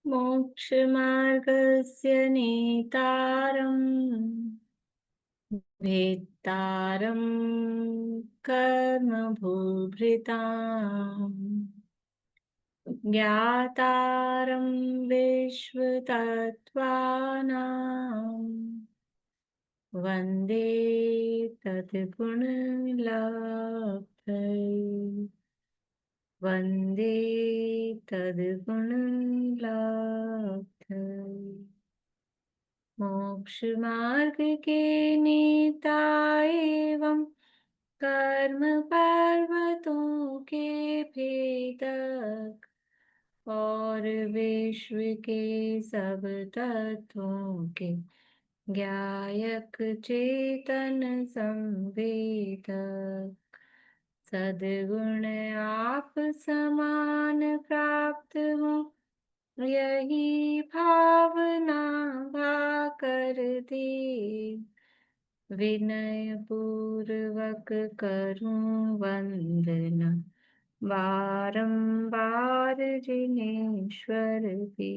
मोक्षमार्गस्य नेतारम् भेत्तारं कर्मभूभृताम् ज्ञातारं विश्वतत्त्वानां वन्दे तद्गुणलब्धये वन्दे तद्गुणलब्धये मोक्षमार्ग के नेता एवं कर्म पर्वतों के भेदक और विश्व के सब तत्वों के ज्ञायक चेतन संवेदक सद्गुण आप समान प्राप्त हो यही भावना भा कर दे विनय पूर्वक करूं वंदना बारंबार जिनेश्वर की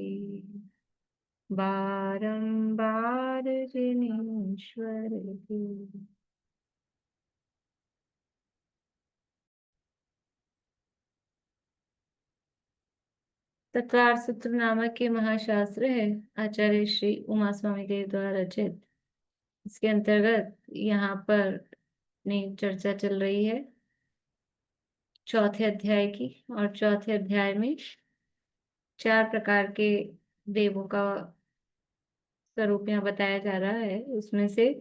बारंबार जिनेश्वर की। तत्वार्थ सूत्र नामक ये महाशास्त्र है आचार्य श्री उमा स्वामी देव द्वारा रचित। इसके अंतर्गत यहाँ पर अपनी चर्चा चल रही है चौथे अध्याय की, और चौथे अध्याय में 4 प्रकार के देवों का स्वरूप यहाँ बताया जा रहा है। उसमें से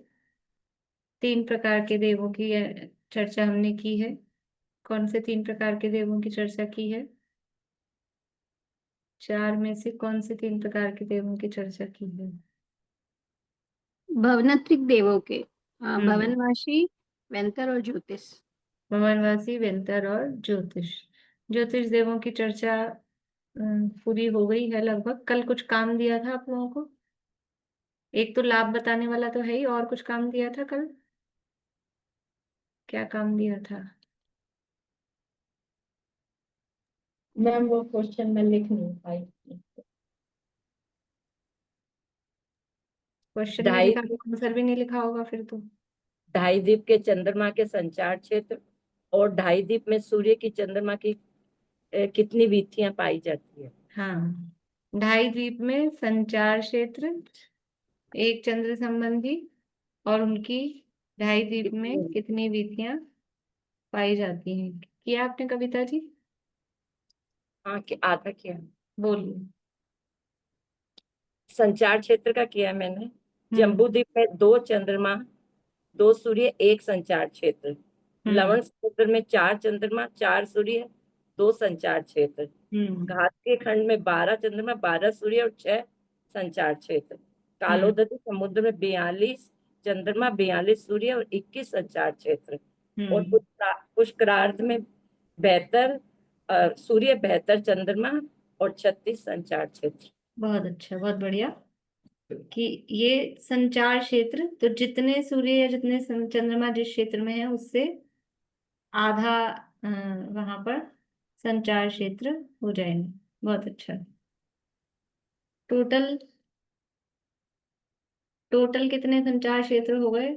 3 प्रकार के देवों की चर्चा हमने की है। कौन से 3 प्रकार के देवों की चर्चा की है? 4 में से कौन से 3 प्रकार के देवों की चर्चा की है? भवनत्रिक देवों के हम्म भवनवासी, वेंतर और ज्योतिष। भवनवासी, वेंतर और ज्योतिष। ज्योतिष देवों की चर्चा पूरी हो गई है लगभग। कल कुछ काम दिया था आप लोगों को, एक तो लाभ बताने वाला तो है ही, और कुछ काम दिया था कल। क्या काम दिया था? मैम वो क्वेश्चन मैं लिख नहीं पाई। क्वेश्चन नहीं लिखा, आंसर भी नहीं लिखा होगा फिर तो। ढाई द्वीप के चंद्रमा के संचार क्षेत्र और ढाई द्वीप में सूर्य की चंद्रमा की कितनी वीथियां पाई जाती है? हाँ, ढाई द्वीप में संचार क्षेत्र, एक चंद्र संबंधी, और उनकी ढाई द्वीप में कितनी? कितनी वीथियां पाई जाती हैं। किया आपने कविता जी? हाँ, आधा किया। बोलिए। संचार क्षेत्र का किया मैंने। हम्म जम्बू द्वीप में 2 चंद्रमा 2 सूर्य 1 संचार क्षेत्र। हम्म लवण समुद्र में 4 चंद्रमा 4 सूर्य 2 संचार क्षेत्र। हम्म घात के खंड में 12 चंद्रमा 12 सूर्य और 6 संचार क्षेत्र। हम्म कालोदरी समुद्र में 42 चंद्रमा 42 सूर्य और 21 संचार क्षेत्र। और हम्म पुष्करार्ध में 72 सूर्य 72 चंद्रमा और 36 संचार क्षेत्र। बहुत अच्छा, बहुत बढ़िया। कि ये संचार क्षेत्र तो जितने सूर्य या जितने चंद्रमा जिस क्षेत्र में है उससे आधा वहां पर संचार क्षेत्र हो जाएंगे। बहुत अच्छा। टोटल टोटल कितने संचार क्षेत्र हो गए?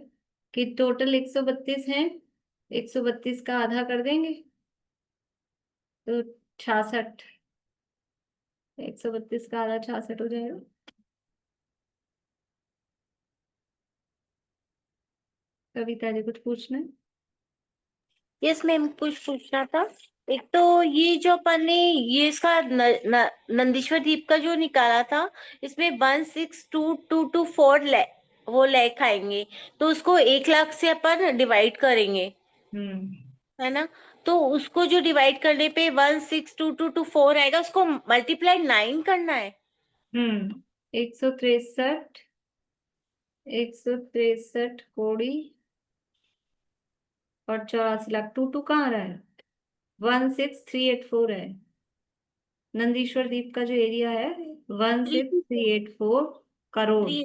कि टोटल 132 हैं, 132 का आधा कर देंगे तो 66। 132 का आधा 66 हो जाएगा। कविता जी कुछ पूछना है? यस मैम, कुछ पूछना था। एक तो ये जो अपन ने ये इसका नंदीश्वर द्वीप का जो निकाला था, इसमें 162224 वो लेख आएंगे, तो उसको 1 लाख से अपन डिवाइड करेंगे, हम्म है ना? तो उसको जो डिवाइड करने पे 162224 आएगा, उसको मल्टीप्लाई 9 करना है। 163, 163 कोड़ी और 84 लाख। टू टू कहाँ रहा है? 16384 है। नंदीश्वर द्वीप का जो एरिया है 16384 करोड़, थ्री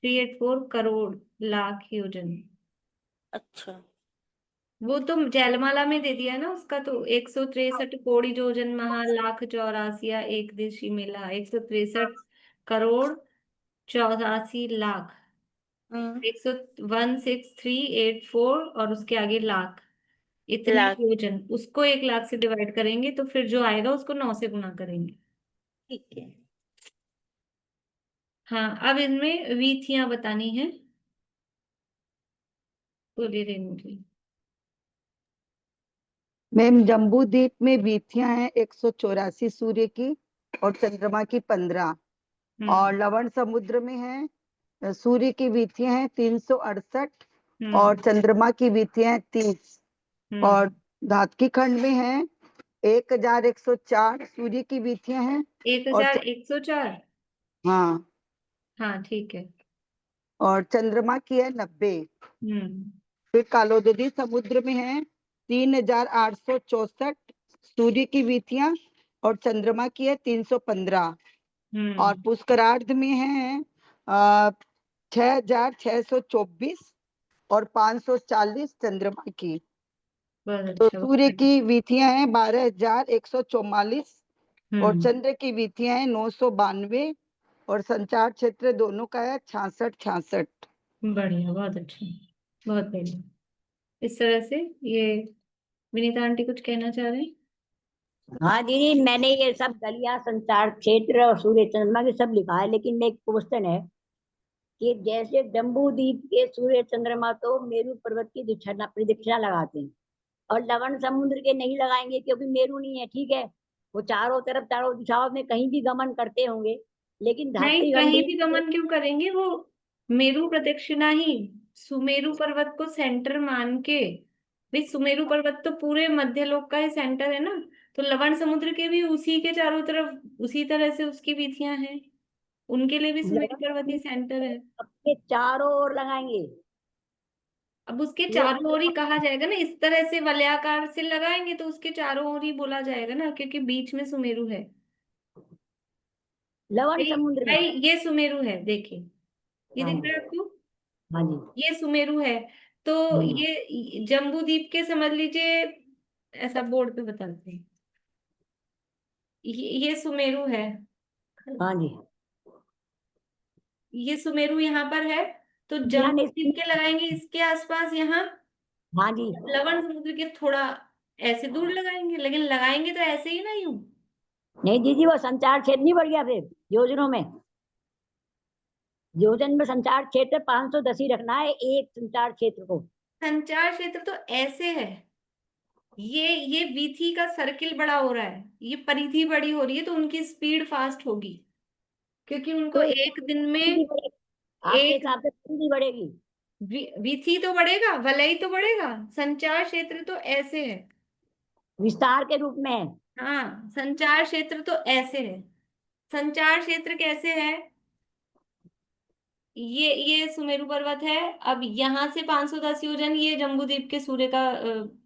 384 करोड़ लाख योजन। अच्छा, वो तो जयमाला में दे दिया है ना उसका, तो 163 कोടി जोजन महा लाख 84 एक दिशी मिला, 163 करोड़ 84 लाख, हम्म, 1616384 और उसके आगे लाख, इतने लाख। योजन। उसको 1 लाख से डिवाइड करेंगे तो फिर जो आएगा उसको 9 से गुना करेंगे। ठीक है। हाँ, अब इनमें वीथियां बतानी है। बोलिए रेणु जी। मैम, जम्बू द्वीप में वीथियां हैं 184 सूर्य की और चंद्रमा की 15। और हम्म। लवण समुद्र में है सूर्य की वीथियां हैं 368 हम्म। और चंद्रमा की वीथियां हैं 30। हम्म। और धातकी खंड में है 1104 सूर्य की वीथियां हैं एक और हजार एक सौ चार हाँ, हाँ ठीक है। और चंद्रमा की है 90। हम्म। फिर कालोदरी समुद्र में है 3864 सूर्य की वीथियां और चंद्रमा की है 315। और हम्म। पुष्करार्ध में है 6624 और 540 चंद्रमा की। बहुत तो अच्छा, बहुत सूर्य बढ़िया। की वीथियां हैं 12144 और हम्म। चंद्र की वीथियां हैं 992 और संचार क्षेत्र दोनों का है 6666। बढ़िया, बहुत अच्छा, बहुत बढ़िया। इस तरह से ये विनीता आंटी कुछ कहना चाह रहे हैं। हाँ दीदी, मैंने ये सब गलियां, संचार क्षेत्र और सूर्य चंद्रमा के सब लिखा है, लेकिन एक क्वेश्चन है कि जैसे जम्बू द्वीप के सूर्य चंद्रमा तो मेरू पर्वत की प्रदक्षिणा प्रदक्षिणा लगाते हैं, और लवण समुद्र के नहीं लगाएंगे क्योंकि मेरू नहीं है, ठीक है। वो चारों तरफ चारों दिशाओं में कहीं भी गमन करते होंगे, लेकिन नहीं, धात्री कहीं गंडी। भी गमन क्यों करेंगे वो, मेरु प्रदक्षिणा ही, सुमेरु पर्वत को सेंटर मान के। भाई सुमेरु पर्वत तो पूरे मध्यलोक का ही सेंटर है ना, तो लवण समुद्र के भी उसी के चारों तरफ उसी तरह से उसकी वीथियां हैं, उनके लिए भी सुमेरु लवण पर्वत ही समुद्र सेंटर को है। अपने चारों ओर लगाएंगे। अब उसके पूरा चारों ओर ही कहा जाएगा ना, इस तरह से वलयाकार से लगाएंगे तो उसके चारों ओर ही बोला जाएगा ना, क्योंकि बीच में सुमेरु है। लवण भाई, समुद्र में। भाई ये सुमेरु है, देखिए, ये हाँ दिख जी। रहा है आपको, हाँ जी। ये सुमेरु है। तो हम्म। ये जम्बू द्वीप के समझ लीजिए, ऐसा बोर्ड पे बताते हैं, ये सुमेरु है, हाँ जी। ये सुमेरु यहाँ पर है। तो ध्यान जम्बू द्वीप के इस- लगाएंगे इसके आसपास यहाँ, हाँ जी। लवण समुद्र के थोड़ा ऐसे दूर लगाएंगे, लेकिन लगाएंगे तो ऐसे ही ना, यूं। नहीं दीदी, वो संचार क्षेत्र नहीं बढ़ गया फिर योजनों में? योजन में संचार क्षेत्र 510 ही रखना है एक संचार क्षेत्र को। संचार क्षेत्र तो ऐसे है, ये वीथी का सर्किल बड़ा हो रहा है, ये परिधि बड़ी हो रही है, तो उनकी स्पीड फास्ट होगी, क्योंकि उनको तो एक दिन में परिधि बढ़ेगी, आपके एक हिसाब से परिधि बढ़ेगी। वीथी तो बढ़ेगा, वलय तो बढ़ेगा, संचार क्षेत्र तो ऐसे है। विस्तार के रूप में है। हाँ, संचार क्षेत्र तो ऐसे है। संचार क्षेत्र कैसे है, ये सुमेरु पर्वत है। अब यहाँ से 510 योजन ये जम्बूद्वीप के सूर्य का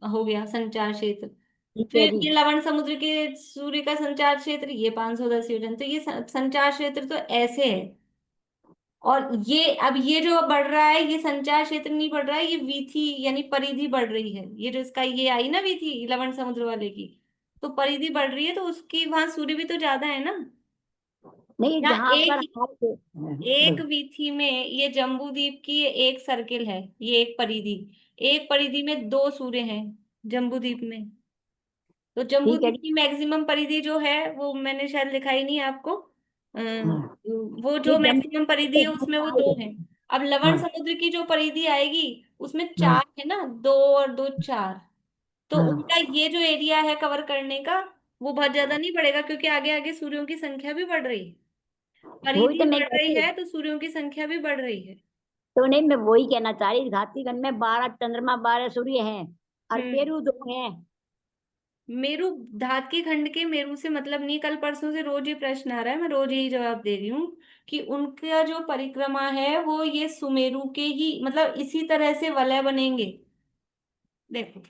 हो गया संचार क्षेत्र। ठीक है फिर जी। ये लवण समुद्र के सूर्य का संचार क्षेत्र, ये 510 योजन, तो ये संचार क्षेत्र तो ऐसे है। और ये अब ये जो बढ़ रहा है, ये संचार क्षेत्र नहीं बढ़ रहा है, ये वीथी यानी परिधि बढ़ रही है। ये जो इसका ये आई ना वीथी लवण समुद्र वाले की, तो परिधि बढ़ रही है, तो उसकी वहां सूर्य भी तो ज्यादा है ना। नहीं, यहाँ जहां पर एक हमारे एक बोलो। वीथी में, ये जम्बू द्वीप की ये एक सर्किल है, ये एक परिधि, एक परिधि में दो सूर्य हैं जम्बू द्वीप में। तो जम्बू ठीक है द्वीप जी। की मैक्सिमम परिधि जो है वो मैंने शायद लिखाई नहीं है आपको, हाँ। वो जो नहीं, मैक्सिमम परिधि है उसमें वो दो है। अब लवण हाँ। समुद्र की जो परिधि आएगी उसमें हाँ। चार है ना, दो और दो चार, तो हाँ। उनका ये जो एरिया है कवर करने का, वो बहुत ज्यादा नहीं बढ़ेगा, क्योंकि आगे आगे सूर्यों की संख्या भी बढ़ रही है, वही परिधि तो मैं बढ़ रही कहती हूँ। है तो सूर्यों की संख्या भी बढ़ रही है। तो नहीं, मैं वही कहना चाह रही, घातीगंज में 12 चंद्रमा 12 सूर्य हैं और हम्म। पेरू दो हैं। मेरू, धात के खंड के मेरू से मतलब नहीं, कल परसों से रोज ये प्रश्न आ रहा है, मैं रोज यही जवाब दे रही हूँ कि उनका जो परिक्रमा है वो ये सुमेरु के ही मतलब इसी तरह से वलय बनेंगे। देखो,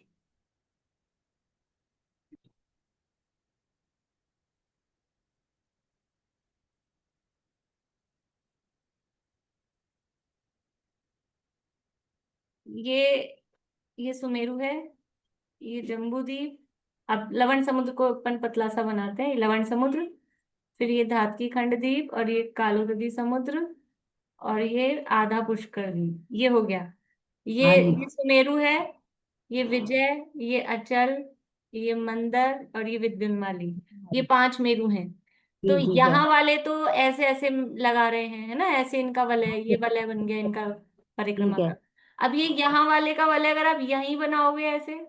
ये ये सुमेरु है, ये जम्बू द्वीप। अब लवण समुद्र को अपन पतला सा बनाते हैं, ये लवण समुद्र, फिर ये धातकी खंड द्वीप, और ये कालोदरी समुद्र, और ये आधा पुष्कर द्वीप। ये हो गया। हाँ जी। ये सुमेरु है, ये विजय, ये अचल, ये मंदर, और ये विद्युन्माली। ये 5 मेरु हैं। तो ठीक ठीक है। यहाँ वाले तो ऐसे ऐसे लगा रहे हैं, है ना, ऐसे इनका वलय, ये वलय बन गया इनका परिक्रमा ठीक है। का। अब ये यहाँ वाले का वलय अगर आप यहीं बनाओगे ऐसे,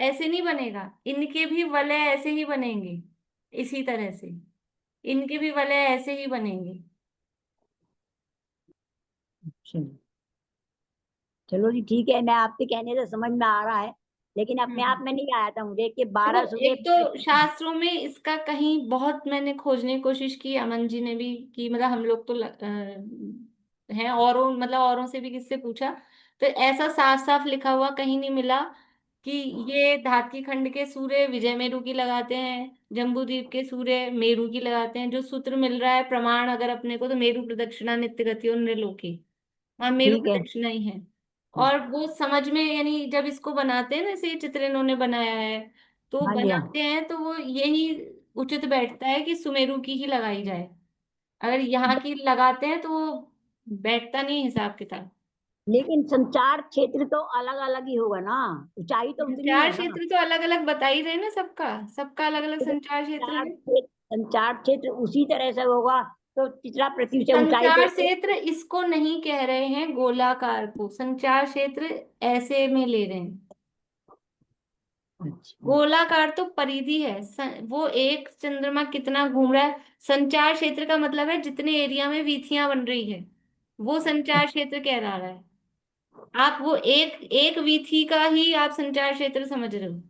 ऐसे नहीं बनेगा। इनके भी वलय ऐसे ही बनेंगे, इसी तरह से इनके भी वलय ऐसे ही बनेंगे। चलो चलो जी, ठीक है। मैं आपके कहने से समझ में आ रहा है, लेकिन अपने आप हम्म। में नहीं आया था मुझे कि देखो, 12 सूर्य। एक तो शास्त्रों में इसका कहीं बहुत मैंने खोजने की कोशिश की, अमन जी ने भी की, मतलब हम लोग तो हैं, औरों मतलब औरों से भी किससे पूछा, तो ऐसा साफ साफ लिखा हुआ कहीं नहीं मिला कि ये धातकी खंड के सूर्य विजय मेरु की लगाते हैं, जम्बू द्वीप के सूर्य मेरु की लगाते हैं। जो सूत्र मिल रहा है प्रमाण अगर अपने को, तो मेरु प्रदक्षिणा नित्य गति और नृलोकी, वहाँ मेरु ठीक है। प्रदक्षिणा ही है। और वो समझ में, यानी जब इसको बनाते हैं ना, जैसे ये चित्र इन्होंने बनाया है, तो हाँ जी हाँ। बनाते हैं तो वो यही उचित बैठता है कि सुमेरु की ही लगाई जाए। अगर यहाँ की लगाते हैं तो वो बैठता नहीं हिसाब किताब। लेकिन संचार क्षेत्र तो अलग अलग ही होगा ना, ऊंचाई तो उतनी संचार है ना। क्षेत्र तो अलग अलग बता ही रहे ना, सबका सबका अलग अलग संचार क्षेत्र संचार है। क्षेत्र, संचार क्षेत्र उसी तरह से होगा तो तीसरा पृथ्वी से ऊंचाई संचार पे। क्षेत्र इसको नहीं कह रहे हैं गोलाकार को, संचार क्षेत्र ऐसे में ले रहे हैं। अच्छा। गोलाकार तो परिधि है, वो एक चंद्रमा कितना घूम रहा है। संचार क्षेत्र का मतलब है जितने एरिया में वीथियां बन रही है, वो संचार क्षेत्र कह रहा है। आप वो एक एक वीथी का ही आप संचार क्षेत्र समझ रहे हो।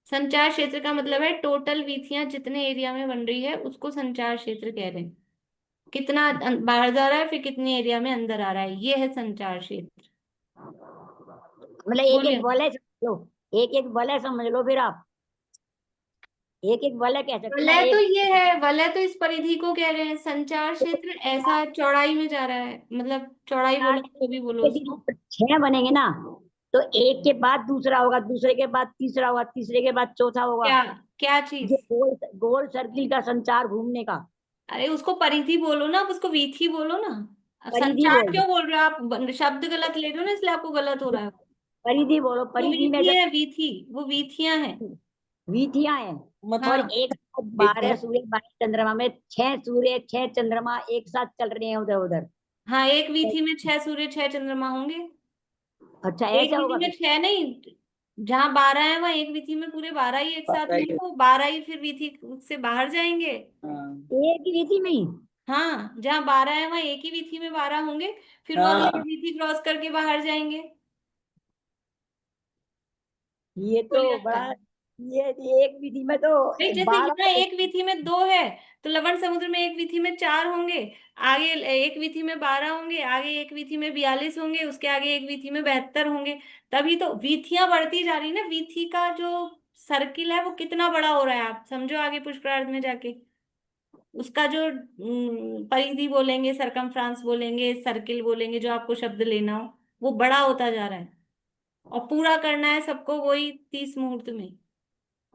संचार क्षेत्र का मतलब है टोटल वीथियां जितने एरिया में बन रही है उसको संचार क्षेत्र कह रहे हैं। कितना बाहर जा रहा है, फिर कितने एरिया में अंदर आ रहा है, ये है संचार क्षेत्र। मतलब एक एक बोलिए। वलय समझ लो, एक एक वलय समझ लो फिर आप, एक एक वलय कह सकते हैं ना वलय तो एक। ये है, वलय तो इस परिधि को कह रहे हैं। संचार क्षेत्र ऐसा चौड़ाई में जा रहा है, मतलब चौड़ाई बोलो तो भी बोलो यदि उसको। 6 बनेंगे ना, तो एक के बाद दूसरा होगा, दूसरे के बाद तीसरा होगा, तीसरे के बाद चौथा होगा। क्या? क्या ये चीज? गोल गोल सर्किल का संचार घूमने का। अरे उसको परिधि बोलो ना, अब उसको वीथी बोलो ना। अब परिधि संचार बोलो। क्यों बोल रहे हो आप? शब्द गलत ले रहे हो ना, इसलिए आपको गलत हो रहा है। परिधि बोलो, वो परिधि में वीथी जब है, वीथी, वो वीथियां हैं। वीथियां हैं। और हाँ। एक साथ 12 सूर्य 12 चंद्रमा में 6 सूर्य 6 चंद्रमा एक साथ चल रहे हैं उधर उधर। हाँ, एक वीथी में 6 सूर्य 6 चंद्रमा होंगे। अच्छा एक ऐसा विधि होगा में फिर। 6 नहीं, जहां 12 है वहां एक विधि में पूरे 12 ही एक साथ होंगे, वो 12 ही फिर विधि से बाहर जाएंगे। एक ही रीति में ही। हाँ, जहां 12 है वहां एक ही विधि में 12 होंगे, फिर वो अगली विधि क्रॉस करके बाहर जाएंगे। ये बोलिए तो बड़ा, अंकल। ये एक विधि में तो भाई जैसे 12। यहाँ एक विधि में 2 है, तो लवण समुद्र में एक विधि में 4 होंगे, आगे एक विधि में 12 होंगे, आगे एक विधि में 42 होंगे, उसके आगे एक विधि में 72 होंगे। तभी तो वीथियां बढ़ती जा रही ना, वीथी का जो सर्किल है वो कितना बड़ा हो रहा है, आप समझो आगे पुष्करार्थ में जाके। उसका जो परिधि बोलेंगे, सरकमफ्रांस बोलेंगे, सर्किल बोलेंगे, जो आपको शब्द लेना हो, वो बड़ा होता जा रहा है। और पूरा करना है सबको वही 30 मुहूर्त में।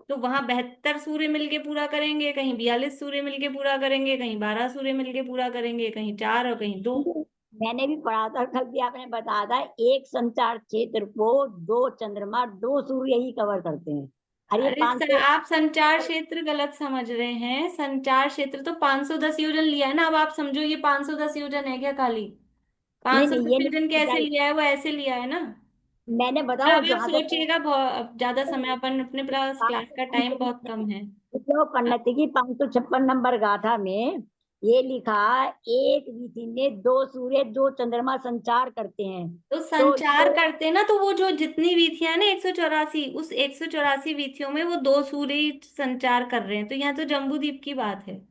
तो वहां 72 सूर्य मिलके पूरा करेंगे, कहीं 42 सूर्य मिलके पूरा करेंगे, कहीं 12 सूर्य मिलके पूरा करेंगे, कहीं 4 और कहीं 2। मैंने भी पढ़ा था, कल भी आपने बताया था, एक संचार क्षेत्र को 2 चंद्रमा 2 सूर्य ही कवर करते हैं। अरे ये अरे 500। आप संचार क्षेत्र गलत समझ रहे हैं। संचार क्षेत्र तो 510 योजन लिया है ना, अब आप समझो ये 510 योजन है क्या खाली? नहीं 510 नहीं, ये योजन नहीं कैसे ऊंचाई। लिया है? वो ऐसे लिया है ना। मैंने बताऊं अब आप जहां तक सोचिएगा, अब ज्यादा समय, अपन अपने पास क्लास का टाइम बहुत कम है। जो पन्नति की 556 नंबर गाथा में ये लिखा, एक विधि में 2 सूर्य 2 चंद्रमा संचार करते हैं। तो तो संचार करते ना, तो वो जो जितनी वीथियां ना 184, उस 184 वीथियों में वो 2 सूर्य ही संचार कर रहे हैं। तो यहाँ तो जम्बूद्वीप की बात है।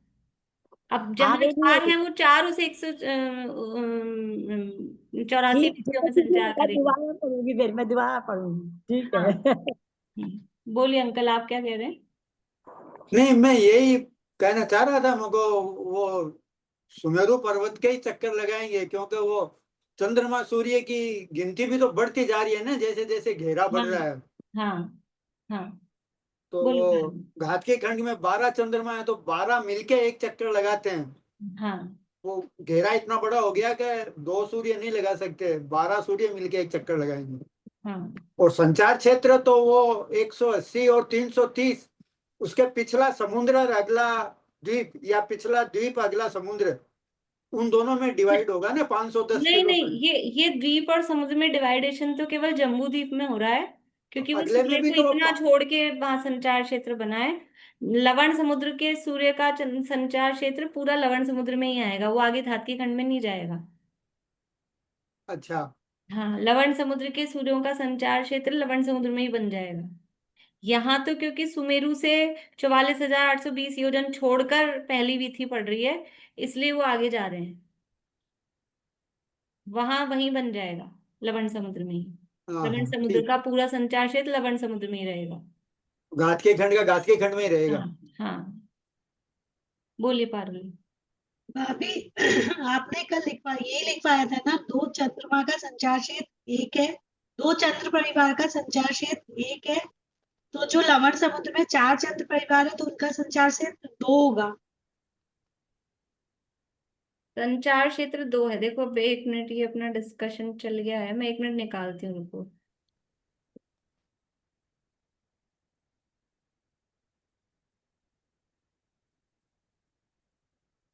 अब जहाँ आगे नहीं 4 है। हैं वो 4 उस 184 ठीक वीथियों में ठीक है, संचार मैं करेंगे। दोबारा पढ़ूंगी, फिर मैं दोबारा पढ़ूंगी, ठीक हाँ। है। बोलिए अंकल, आप क्या कह रहे हैं? नहीं, मैं यही कहना चाह रहा था, मुझको वो सुमेरु पर्वत के ही चक्कर लगाएंगे, क्योंकि वो चंद्रमा सूर्य की गिनती भी तो बढ़ती जा रही है ना, जैसे जैसे घेरा बढ़ रहा है। हाँ हाँ, तो बोलो वो पारुल। घात के खंड में 12 चंद्रमा है, तो 12 मिलके एक चक्कर लगाते हैं। हाँ वो घेरा इतना बड़ा हो गया कि 2 सूर्य नहीं लगा सकते, 12 सूर्य मिलके एक चक्कर लगाएंगे। हाँ, और संचार क्षेत्र तो वो 180 और 330, उसके पिछला समुद्र और अगला द्वीप, या पिछला द्वीप अगला समुद्र, उन दोनों में डिवाइड होगा ना 510 नहीं नहीं, किलोमीटर। ये द्वीप और समुद्र में डिवाइडेशन तो केवल जम्बू द्वीप में हो रहा है, क्योंकि वो अगले में सूर्य भी को तो इतना छोड़ के वहां संचार क्षेत्र बना है। लवण समुद्र के सूर्य का संचार क्षेत्र पूरा लवण समुद्र में ही आएगा, वो आगे धातकी खंड में नहीं जाएगा। अच्छा। हाँ, लवण समुद्र के सूर्यों का संचार क्षेत्र लवण समुद्र में ही बन जाएगा। यहाँ तो क्योंकि सुमेरु से 44,820 योजन छोड़कर पहली वीथी पड़ रही है, इसलिए वो आगे जा रहे हैं, वहां वहीं बन जाएगा, लवण समुद्र में ही। हाँ लवण हाँ समुद्र ठीक। का पूरा संचार क्षेत्र लवण समुद्र में ही रहेगा। घात के खंड का घात के खंड में ही रहेगा। हाँ हाँ, बोलिए पारुल। भाभी आपने कल लिखवाया था ना, दो चंद्रमा का संचार क्षेत्र एक है, दो चंद्र परिवार का संचार क्षेत्र एक है, तो जो लवण समुद्र में चार चंद्र परिवार है तो उनका संचार क्षेत्र दो होगा। संचार क्षेत्र दो है, देखो अब 1 मिनट, ये अपना डिस्कशन चल गया है, मैं 1 मिनट निकालती हूँ, रुको।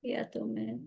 या तो मैं,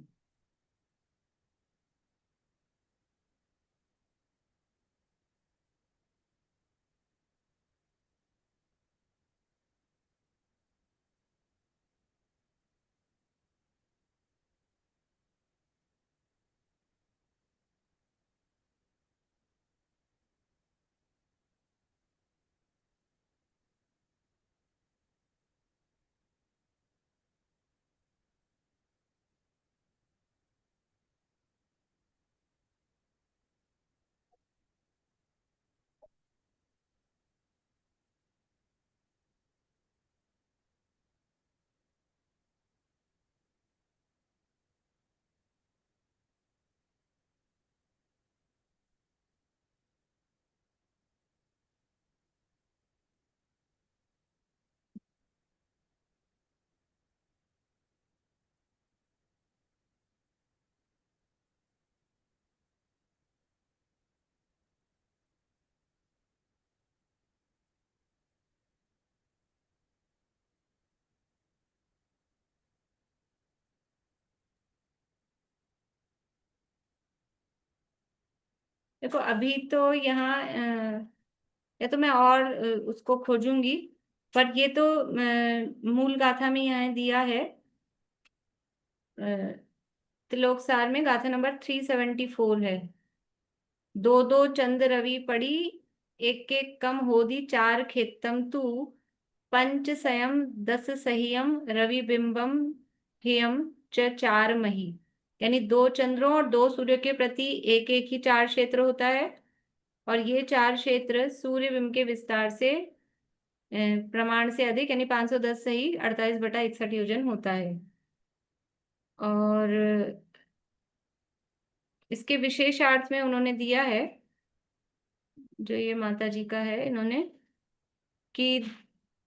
देखो अभी तो यहाँ या तो मैं और उसको खोजूंगी, पर ये तो मूल गाथा में यहाँ दिया है। अ, त्रिलोकसार में गाथा नंबर 374 है। दो दो चंद रवि पड़ी, एक एक कम होदी चार खेतम तू, पंच सयम दस सहियम रवि बिंबम हेयम च चार मही। यानी दो चंद्रों और दो सूर्य के प्रति एक एक ही चार क्षेत्र होता है, और ये चार क्षेत्र सूर्य बिंब के विस्तार से प्रमाण से अधिक, यानी 510 सही 48/61 योजन होता है। और इसके विशेषार्थ में उन्होंने दिया है, जो ये माता जी का है, इन्होंने कि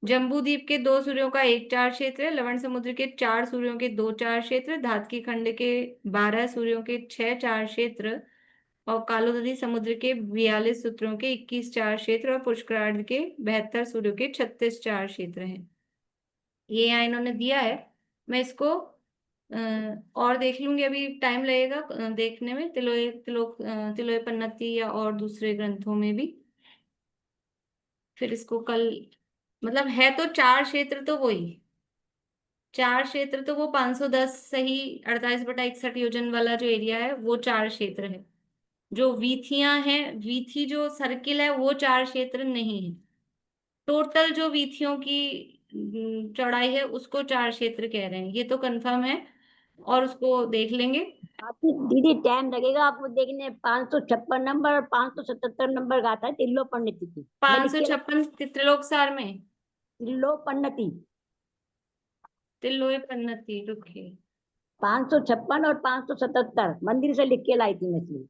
जम्बू द्वीप के दो सूर्यों का एक चार क्षेत्र है, लवण समुद्र के चार सूर्यों के दो चार क्षेत्र, धातकी खंड के 12 सूर्यों के 6 चार क्षेत्र, और कालोदरी समुद्र के 42 सूत्रों के 21 चार क्षेत्र, और पुष्करार्ध के 72 सूर्यों के 36 चार क्षेत्र हैं। ये यहाँ इन्होंने दिया है। मैं इसको और देख लूंगी, अभी टाइम लगेगा देखने में, तिलोय पन्नती या और दूसरे ग्रंथों में भी। फिर इसको कल, मतलब है तो चार क्षेत्र तो वही, चार क्षेत्र तो वो 510 सही 48/61 योजन वाला जो एरिया है वो चार क्षेत्र है। जो वीथियां हैं, वीथी जो सर्किल है वो चार क्षेत्र नहीं है। टोटल जो वीथियों की चौड़ाई है उसको चार क्षेत्र कह रहे हैं, ये तो कंफर्म है, और उसको देख लेंगे। आपकी दीदी टाइम लगेगा आपको देखने। 556 नंबर और 577 नंबर गाथा है तिल्लो पंडित की, मैं लिख के 556 त्रिलोकसार में, तिल्लो पन्नति। तिलोय पन्नती, रुकिए। 556 और 577 मंदिर से लिख के लाई थी मैं इसलिए।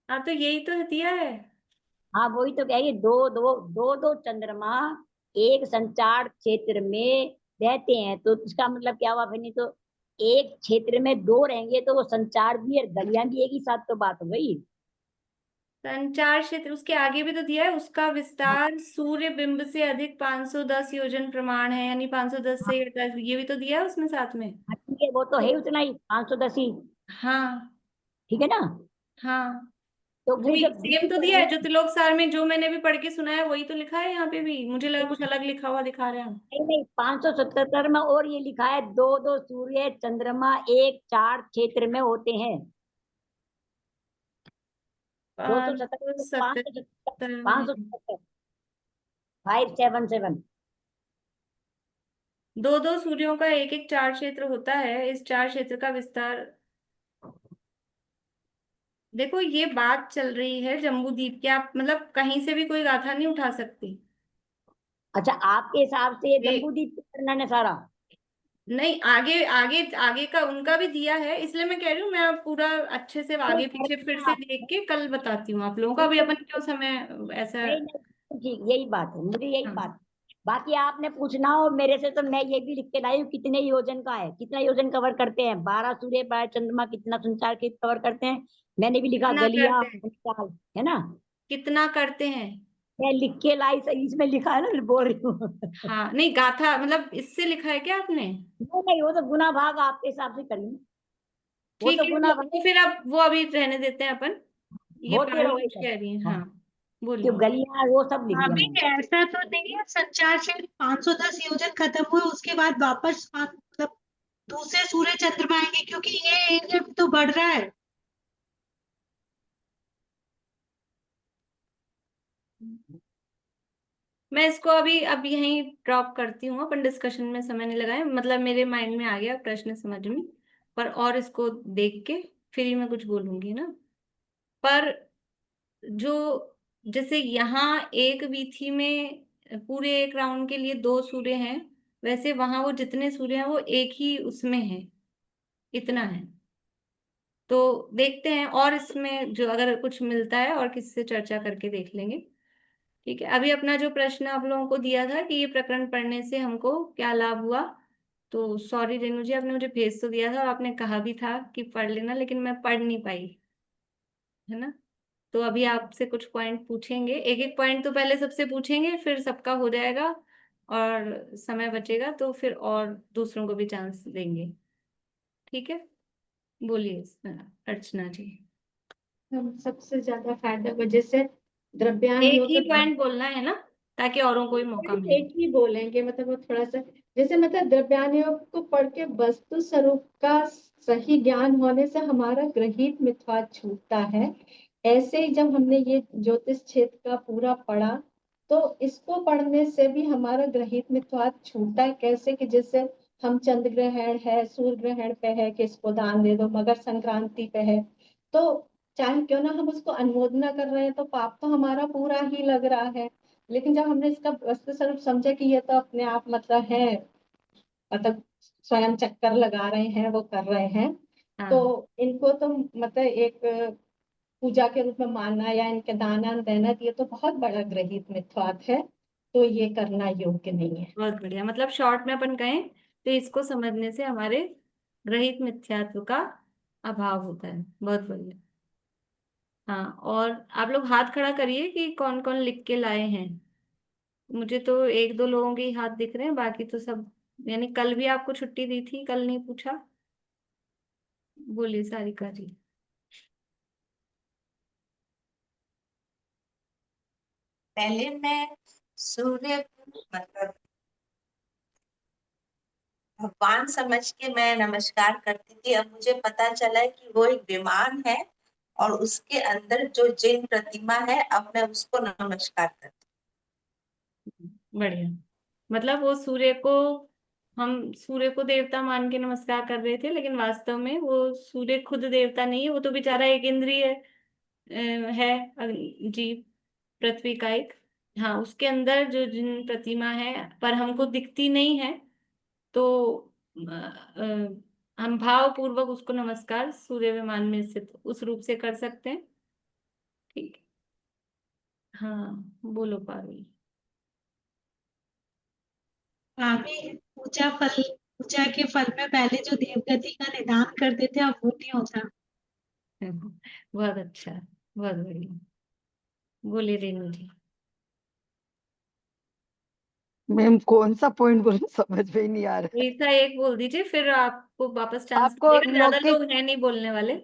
हाँ तो यही तो दिया है। हाँ वही तो कह रही है, दो दो दो दो चंद्रमा एक संचार क्षेत्र में रहते हैं, तो इसका मतलब क्या हुआ फिर? नहीं तो एक क्षेत्र में दो रहेंगे तो वो संचार भी और गलियां भी एक ही साथ, तो बात हो गई। संचार क्षेत्र उसके आगे भी तो दिया है, उसका हाँ विस्तार सूर्य बिंब से अधिक 510 योजन प्रमाण है, यानी 510 हाँ से 28, ये भी तो दिया है उसमें साथ में। हाँ, ठीक है, वो तो है तो उतना ही 510 ही। हाँ। ठीक है ना? हाँ तो फिर वही जब सेम दूरी तो पर दिया है, है, जो तिलोक सार में जो मैंने भी पढ़ के सुना है वही तो लिखा है यहाँ पे भी, मुझे लगा कुछ अलग लिखा हुआ दिखा रहे हैं। नहीं नहीं 577 में और ये लिखा है, दो दो सूर्य चंद्रमा एक चार क्षेत्र में होते हैं। 277, 577, 577 में 577, 577। दो दो सूर्यों का एक एक चार क्षेत्र होता है, इस चार क्षेत्र का विस्तार। देखो ये बात चल रही है जम्बू द्वीप की, आप मतलब कहीं से भी कोई गाथा नहीं उठा सकती। अच्छा, आपके हिसाब से ये ये जम्बूदीप का वर्णन है सारा? नहीं, आगे आगे आगे का उनका भी दिया है, इसलिए मैं कह रही हूँ, मैं अब पूरा अच्छे से नहीं आगे पीछे फिर करना से आप, देख के कल बताती हूँ आप लोगों को, नहीं अभी नहीं अपन क्यों समय ऐसा। नहीं नहीं, ठीक यही बात है, मुझे यही हाँ बात। बाकी आपने पूछना हो मेरे से तो मैं ये भी लिख के लाई हूँ, कितने योजन का है, कितना योजन कवर करते हैं, 12 सूर्य 12 चंद्रमा कितना संचार के कवर करते हैं। मैंने भी लिखा कितना गलियां करते हैं, अंतराल, है ना? कितना करते हैं। मैं लिख के लाई, सही इसमें लिखा है ना, बोल रही हूँ। हाँ नहीं, गाथा मतलब इससे लिखा है क्या आपने। नहीं नहीं, वो तो गुना भाग आपके हिसाब से करिए, वो ठीक तो है, गुना भाग तो फिर अब वो अभी रहने देते हैं अपन, ये होते पानी रहो कुछ इधर। कह रही है। हाँ, हाँ जो बोलिए। गलियां है वो सब लिख दिया अभी मैंने। ऐसा तो नहीं है, संचार क्षेत्र 510 योजन खत्म हुए उसके बाद वापस मतलब दूसरे सूर्य चंद्रमा आएंगे, क्योंकि ये एरिया भी तो बढ़ रहा है। मैं इसको अभी अब यहीं ड्रॉप करती हूँ, अपन डिस्कशन में समय नहीं लगाए, मतलब मेरे माइंड में आ गया प्रश्न समझ में, पर और इसको देख के फिर ही मैं कुछ बोलूंगी ना। पर जो जैसे यहाँ एक वीथी में पूरे एक राउंड के लिए दो सूर्य हैं, वैसे वहां वो जितने सूर्य हैं वो एक ही उसमें है, इतना है। तो देखते हैं और इसमें जो अगर कुछ मिलता है और किससे चर्चा करके देख लेंगे। ठीक है, अभी अपना जो प्रश्न आप लोगों को दिया था कि ये प्रकरण पढ़ने से हमको क्या लाभ हुआ, तो सॉरी रेणु जी, आपने मुझे भेज तो दिया था और आपने कहा भी था कि पढ़ लेना, लेकिन मैं पढ़ नहीं पाई, है ना। तो अभी आपसे कुछ पॉइंट पूछेंगे, एक एक पॉइंट तो पहले सबसे पूछेंगे, फिर सबका हो जाएगा और समय बचेगा तो फिर और दूसरों को भी चांस देंगे। ठीक है, बोलिए अर्चना जी। हम सबसे ज्यादा फायदा वजह से द्रव्यान एक योग ही पॉइंट बोलना है ना, ताकि औरों को भी मौका सिर्फ मिले। एक ही बोलेंगे, मतलब वो थोड़ा सा जैसे मतलब द्रव्यान योग को पढ़ के वस्तु स्वरूप का सही ज्ञान होने से हमारा ग्रहित मिथ्या छूटता है। ऐसे ही जब हमने ये ज्योतिष क्षेत्र का पूरा पढ़ा, तो इसको पढ़ने से भी हमारा ग्रहित मिथ्या छूटा है। कैसे कि जैसे हम चंद्र ग्रहण है, सूर्य ग्रहण पे है कि इसको दान दे दो, मकर संक्रांति पे है, तो चाहे क्यों ना हम उसको अनुमोदना कर रहे हैं तो पाप तो हमारा पूरा ही लग रहा है। लेकिन जब हमने इसका वस्तु स्वरूप समझा कि ये तो अपने आप मतलब है, मतलब स्वयं चक्कर लगा रहे हैं, वो कर रहे हैं, तो हाँ इनको तो मतलब एक पूजा के रूप में मानना या इनके दान देना, ये तो बहुत बड़ा गृहित मिथ्यात है, तो ये करना योग्य नहीं है। बहुत बढ़िया, मतलब शॉर्ट में अपन कहें तो इसको समझने से हमारे ग्रहित मिथ्यात्व का अभाव होता है। बहुत बढ़िया। हाँ, और आप लोग हाथ खड़ा करिए कि कौन कौन लिख के लाए हैं। मुझे तो एक दो लोगों के ही हाथ दिख रहे हैं, बाकी तो सब, यानी कल भी आपको छुट्टी दी थी, कल नहीं पूछा। बोलिए सारिका जी। पहले मैं सूर्य मतलब भगवान समझ के मैं नमस्कार करती थी। अब मुझे पता चला है कि वो एक विमान है और उसके अंदर जो जैन प्रतिमा है, अब मैं उसको नमस्कार करती बढ़िया, मतलब वो सूर्य को, हम सूर्य को देवता मान के नमस्कार कर रहे थे, लेकिन वास्तव में वो सूर्य खुद देवता नहीं है, वो तो बेचारा एक इंद्रिय है, जीव, पृथ्वी का एक। हाँ, उसके अंदर जो जिन प्रतिमा है पर हमको दिखती नहीं है, तो हम भाव पूर्वक उसको नमस्कार सूर्य विमान में स्थित उस रूप से कर सकते हैं। ठीक है। हाँ बोलो पारुल। भाभी, पूजा के फल में पहले जो देवगति का निदान करते थे अब वो नहीं होता। बहुत अच्छा, बहुत बढ़िया। बोलिए रेणु जी। मैम कौन सा पॉइंट बोलूं, समझ में ही नहीं आ रहा है। ऐसा एक बोल दीजिए, फिर आपको वापस चांस आपको मिलेगा, ज्यादा लौकिक, लोग हैं नहीं बोलने वाले।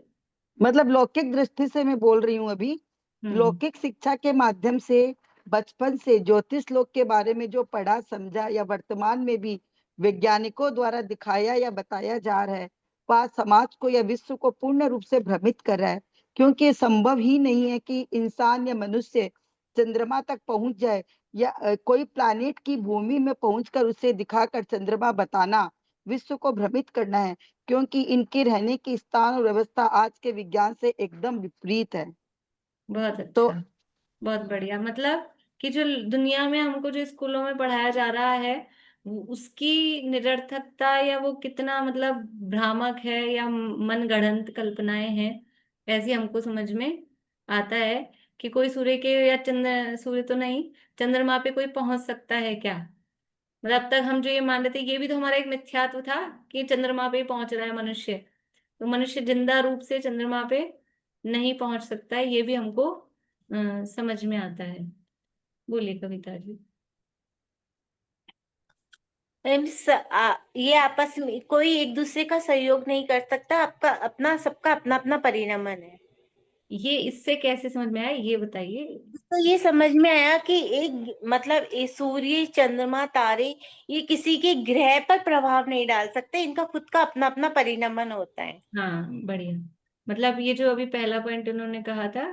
मतलब लौकिक दृष्टि से मैं बोल रही हूँ अभी। लौकिक शिक्षा के माध्यम से बचपन से ज्योतिष लोक के बारे में जो पढ़ा समझा या वर्तमान में भी वैज्ञानिकों द्वारा दिखाया या बताया जा रहा है, वह समाज को या विश्व को पूर्ण रूप से भ्रमित कर रहा है। क्योंकि ये संभव ही नहीं है कि इंसान या मनुष्य चंद्रमा तक पहुंच जाए, या कोई प्लानिट की भूमि में पहुंचकर उसे दिखाकर चंद्रमा बताना विश्व को भ्रमित करना है। क्योंकि इनके रहने की स्थान और व्यवस्था आज के विज्ञान से एकदम विपरीत है। बहुत तो अच्छा, बहुत बढ़िया। मतलब कि जो दुनिया में हमको जो स्कूलों में पढ़ाया जा रहा है, उसकी निरर्थकता या वो कितना मतलब भ्रामक है या मन गढ़ंत कल्पनाएं हैं, ऐसी हमको समझ में आता है कि कोई सूर्य के या सूर्य तो नहीं, चंद्रमा पे कोई पहुंच सकता है क्या। मतलब अब तक हम जो ये मान रहे थे, ये भी तो हमारा एक मिथ्यात्व था कि चंद्रमा पे ही पहुंच रहा है मनुष्य। तो मनुष्य जिंदा रूप से चंद्रमा पे नहीं पहुंच सकता है, ये भी हमको समझ में आता है। बोलिए कविता जी। मैम ये आपस में कोई एक दूसरे का सहयोग नहीं कर सकता, आपका अपना सबका अपना अपना परिणमन है। ये इससे कैसे समझ में आया, ये बताइए। तो ये समझ में आया कि एक मतलब ये सूर्य चंद्रमा तारे ये किसी के ग्रह पर प्रभाव नहीं डाल सकते, इनका खुद का अपना अपना परिणमन होता है। हाँ बढ़िया। मतलब ये जो अभी पहला पॉइंट उन्होंने कहा था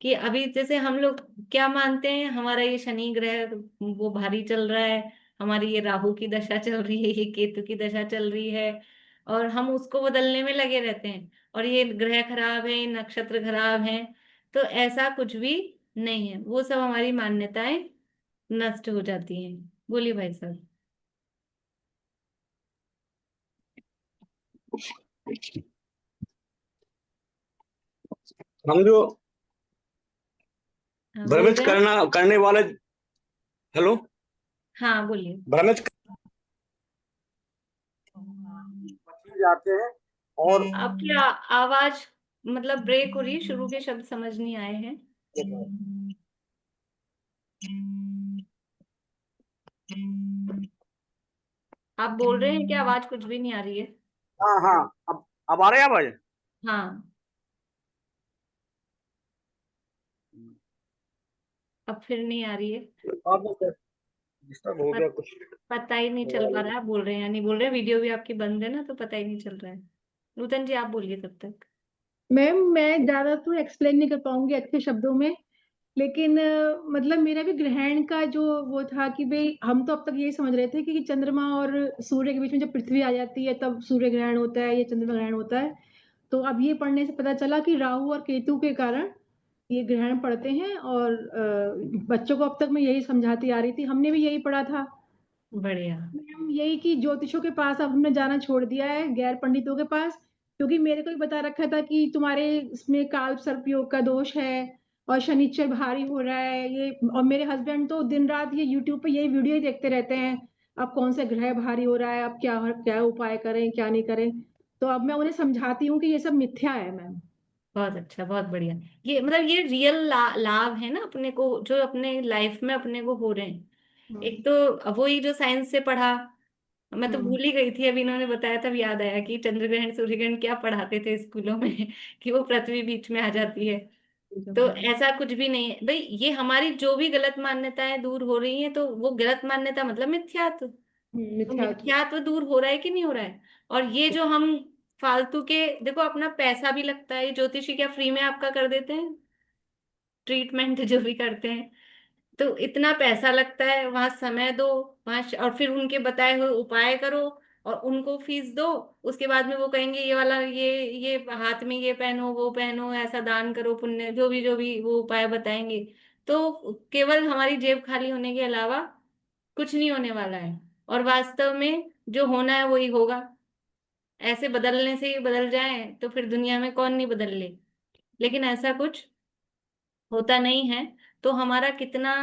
कि अभी जैसे हम लोग क्या मानते हैं, हमारा ये शनि ग्रह वो भारी चल रहा है, हमारी ये राहु की दशा चल रही है, ये केतु की दशा चल रही है, और हम उसको बदलने में लगे रहते हैं, और ये ग्रह खराब है, ये नक्षत्र खराब है। तो ऐसा कुछ भी नहीं है, वो सब हमारी मान्यताएं नष्ट हो जाती हैं। बोलिए भाई साहब। हम जो हाँ, बोल भ्रमित रहे हैं आप? करने वाले, हेलो, हाँ बोलिए। भ्रमित जाते हैं और आपकी आवाज मतलब ब्रेक हो रही है, शुरू के शब्द समझ नहीं आए हैं। आप बोल रहे हैं कि आवाज कुछ भी नहीं आ रही है? हाँ हाँ, अब आ रहे हैं आवाज? हाँ, अब फिर नहीं आ रही है। डिस्टर्ब हो गया कुछ। पता ही नहीं चल पा रहा है आप बोल रहे हैं या नहीं बोल रहे हैं, वीडियो भी आपकी बंद है ना, तो पता ही नहीं चल रहा है। नूतन जी आप बोलिए तब तक। मैम मैं ज्यादा तो एक्सप्लेन नहीं कर पाऊंगी अच्छे शब्दों में, लेकिन मतलब मेरा भी ग्रहण का जो वो था कि भाई हम तो अब तक यही समझ रहे थे कि चंद्रमा और सूर्य के बीच में जब पृथ्वी आ जाती है तब सूर्य ग्रहण होता है या चंद्रमा ग्रहण होता है। तो अब ये पढ़ने से पता चला कि राहु और केतु के कारण ये ग्रहण पड़ते हैं, और बच्चों को अब तक मैं यही समझाती आ रही थी, हमने भी यही पढ़ा था। बढ़िया। मैम यही कि ज्योतिषों के पास अब हमने जाना छोड़ दिया है, गैर पंडितों के पास, क्योंकि मेरे को ही बता रखा था कि तुम्हारे इसमें काल सर्प योग का दोष है और शनिचर भारी हो रहा है ये। और मेरे हस्बैंड तो दिन रात ये यूट्यूब पे यही वीडियो ही देखते रहते हैं, अब कौन से ग्रह भारी हो रहा है, अब क्या क्या उपाय करें क्या नहीं करें। तो अब मैं उन्हें समझाती हूँ कि ये सब मिथ्या है मैम। बहुत अच्छा, बहुत बढ़िया। ये मतलब ये रियल लाभ है ना अपने को, जो अपने लाइफ में अपने को हो रहे हैं। एक तो वही जो साइंस से पढ़ा, मैं तो भूल ही गई थी, अभी इन्होंने बताया तब याद आया कि चंद्र ग्रहण सूर्य ग्रहण क्या पढ़ाते थे स्कूलों में कि वो पृथ्वी बीच में आ जाती है। तो ऐसा कुछ भी नहीं है भाई, ये हमारी जो भी गलत मान्यताएं दूर हो रही हैं, तो वो गलत मान्यता मतलब मिथ्यात्व। तो मिथ्या। मिथ्यात्व दूर हो रहा है कि नहीं हो रहा है। और ये जो हम फालतू के, देखो अपना पैसा भी लगता है, ये ज्योतिषी क्या फ्री में आपका कर देते हैं ट्रीटमेंट जो भी करते हैं, तो इतना पैसा लगता है, वहां समय दो, वहां और फिर उनके बताए हुए उपाय करो, और उनको फीस दो। उसके बाद में वो कहेंगे ये वाला ये हाथ में ये पहनो वो पहनो, ऐसा दान करो, पुण्य जो भी वो उपाय बताएंगे। तो केवल हमारी जेब खाली होने के अलावा कुछ नहीं होने वाला है। और वास्तव में जो होना है वही होगा। ऐसे बदलने से ही बदल जाए तो फिर दुनिया में कौन नहीं बदल ले, लेकिन ऐसा कुछ होता नहीं है, तो हमारा कितना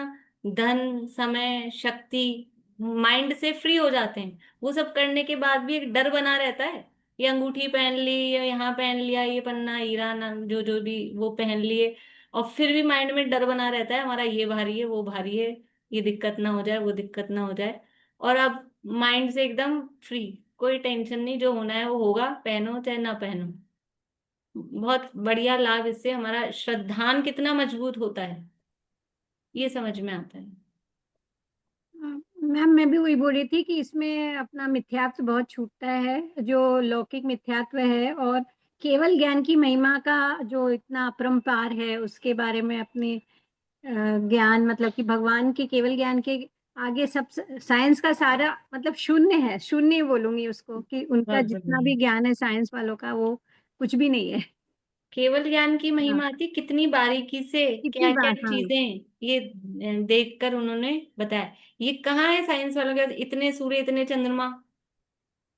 धन, समय, शक्ति, माइंड से फ्री हो जाते हैं। वो सब करने के बाद भी एक डर बना रहता है। ये अंगूठी पहन ली, या यहाँ पहन लिया, ये पन्ना हीरा ना जो जो भी वो पहन लिए, और फिर भी माइंड में डर बना रहता है हमारा, ये भारी है, वो भारी है, ये दिक्कत ना हो जाए, वो दिक्कत ना हो जाए। और अब माइंड से एकदम फ्री, कोई टेंशन नहीं, जो होना है वो होगा, पहनो चाहे ना पहनो। बहुत बढ़िया लाभ इससे हमारा श्रद्धान कितना मजबूत होता है, ये समझ में आता है। मैम मैं भी वही बोल रही थी कि इसमें अपना मिथ्यात्व बहुत छूटता है, जो लौकिक मिथ्यात्व है, और केवल ज्ञान की महिमा का जो इतना अपरंपार है उसके बारे में अपने ज्ञान, मतलब कि भगवान के केवल ज्ञान के आगे सब साइंस का सारा मतलब शून्य है, शून्य बोलूंगी उसको, कि उनका बहुत जितना बढ़िया। भी ज्ञान है साइंस वालों का वो कुछ भी नहीं है। केवल ज्ञान की हाँ, महिमा आती, कितनी बारीकी से कितनी क्या क्या बार, हाँ चीजें ये देखकर उन्होंने बताया। ये कहाँ है साइंस वालों के, इतने सूर्य इतने चंद्रमा,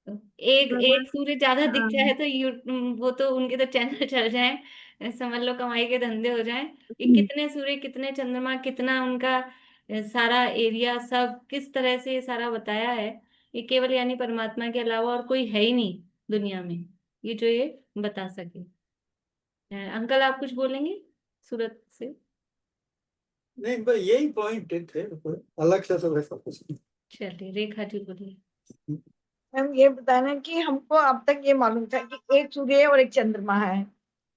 एक भगवान, एक सूर्य ज्यादा दिख हाँ जाए तो वो तो उनके तो चैनल चल जाए, समझ लो कमाई के धंधे हो जाएं। ये कितने सूर्य कितने चंद्रमा, कितना उनका सारा एरिया, सब किस तरह से ये सारा बताया है। ये केवल यानी परमात्मा के अलावा और कोई है ही नहीं दुनिया में, ये जो ये बता सके। अंकल आप कुछ बोलेंगे सूरत से? नहीं, बस यही पॉइंट थे, कोई अलग से तो वैसा कुछ नहीं। चलिए रेखा जी बोलिए। मैम ये बताना कि हमको अब तक ये मालूम था कि एक सूर्य और एक चंद्रमा है,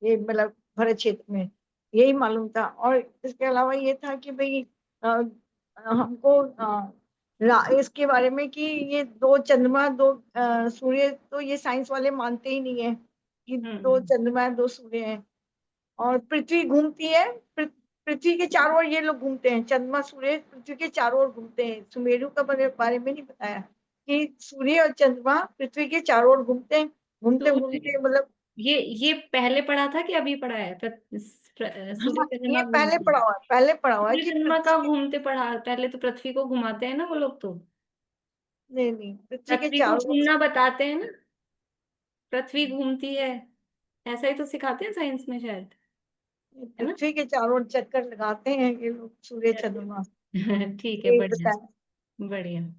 ये मतलब भरत क्षेत्र में यही मालूम था। और इसके अलावा ये था कि भाई हमको इसके बारे में कि ये दो चंद्रमा दो सूर्य, तो ये साइंस वाले मानते ही नहीं है कि दो हम्म। चंद्रमा है दो सूर्य हैं। और पृथ्वी घूमती है, पृथ्वी के चारों ओर ये लोग घूमते हैं, चंद्रमा सूर्य पृथ्वी के चारों ओर घूमते हैं। सुमेरु का बारे में नहीं बताया कि सूर्य और चंद्रमा पृथ्वी के चारों ओर घूमते हैं, घूमते सूर्य, घूमते मतलब। ये पहले पढ़ा था कि अभी पढ़ा है? सूर्य हाँ, ये चंद्रमा पहले घूमते, पढ़ा हुआ है, पहले पढ़ा हुआ है सूर्य कि चंद्रमा पृथ्वी का के, घूमते पढ़ा, पहले तो पृथ्वी को घुमाते हैं ना वो लोग तो, नहीं नहीं, पृथ्वी के पृथ्वी को चारों ओर, घूमना बताते हैं ना, पृथ्वी घूमती है, ऐसा ही तो सिखाते हैं साइंस में शायद, है ना? पृथ्वी के चारों ओर चक्कर लगाते हैं ये लोग सूर्य चंद्रमा, ठीक है, ये बढ़िया बताया। बढ़िया।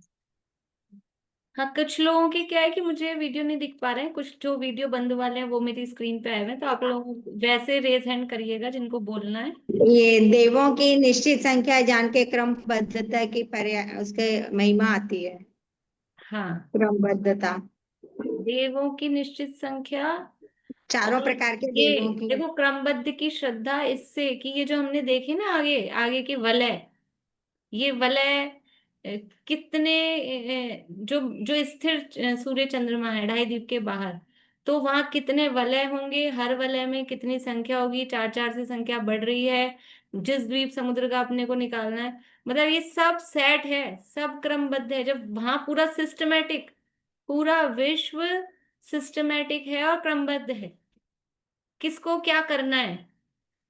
हाँ, कुछ लोगों की क्या है कि मुझे वीडियो नहीं दिख पा रहे हैं, कुछ जो वीडियो बंद वाले हैं वो मेरी स्क्रीन पे आए हुए हैं, तो आप लोग वैसे रेज हैंड करिएगा जिनको बोलना है। ये देवों की निश्चित संख्या जान के क्रमबद्धता की पर्याय उसके महिमा आती है, हाँ, क्रमबद्धता देवों की निश्चित संख्या, चारों और प्रकार के ये देवों की। देखो क्रमबद्ध की श्रद्धा इससे कि ये जो हमने देखे ना आगे आगे की वलय, ये वलय कितने जो जो स्थिर सूर्य चंद्रमा है 2.5 द्वीप के बाहर, तो वहां कितने वलय होंगे, हर वलय में कितनी संख्या होगी, 4 4 से संख्या बढ़ रही है। जिस द्वीप समुद्र का अपने को निकालना है, मतलब ये सब सेट है, सब क्रमबद्ध है। जब वहां पूरा सिस्टमेटिक, पूरा विश्व सिस्टमेटिक है और क्रमबद्ध है, किसको क्या करना है,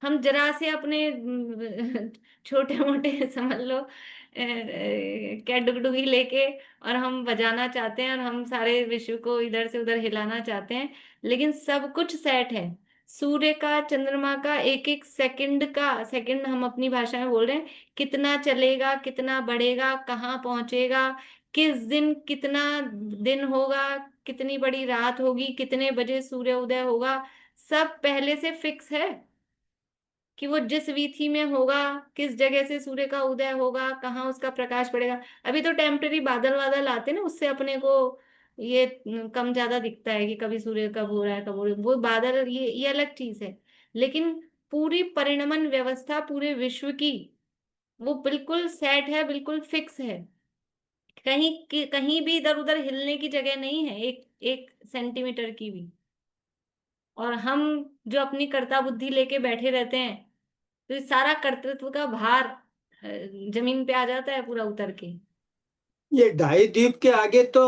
हम जरा से अपने छोटे मोटे समझ लो क्या डुगडुगी लेके और हम बजाना चाहते हैं, और हम सारे विश्व को इधर से उधर हिलाना चाहते हैं, लेकिन सब कुछ सेट है। सूर्य का, चंद्रमा का एक एक सेकंड का, सेकंड हम अपनी भाषा में बोल रहे हैं, कितना चलेगा, कितना बढ़ेगा, कहाँ पहुंचेगा, किस दिन कितना दिन होगा, कितनी बड़ी रात होगी, कितने बजे सूर्य उदय होगा, सब पहले से फिक्स है कि वो जिस वीथी में होगा, किस जगह से सूर्य का उदय होगा, कहाँ उसका प्रकाश पड़ेगा। अभी तो टेम्परेरी बादल वादल आते हैं ना, उससे अपने को ये कम ज्यादा दिखता है कि कभी सूर्य कब हो रहा है कब हो रहा है, वो बादल, ये अलग चीज है। लेकिन पूरी परिणमन व्यवस्था पूरे विश्व की वो बिल्कुल सेट है, बिल्कुल फिक्स है, कहीं भी इधर उधर हिलने की जगह नहीं है, एक एक सेंटीमीटर की भी। और हम जो अपनी कर्ता बुद्धि लेके बैठे रहते हैं, तो इस सारा कर्तृत्व का भार जमीन पे आ जाता है पूरा उतर के। ये 2.5 द्वीप के आगे तो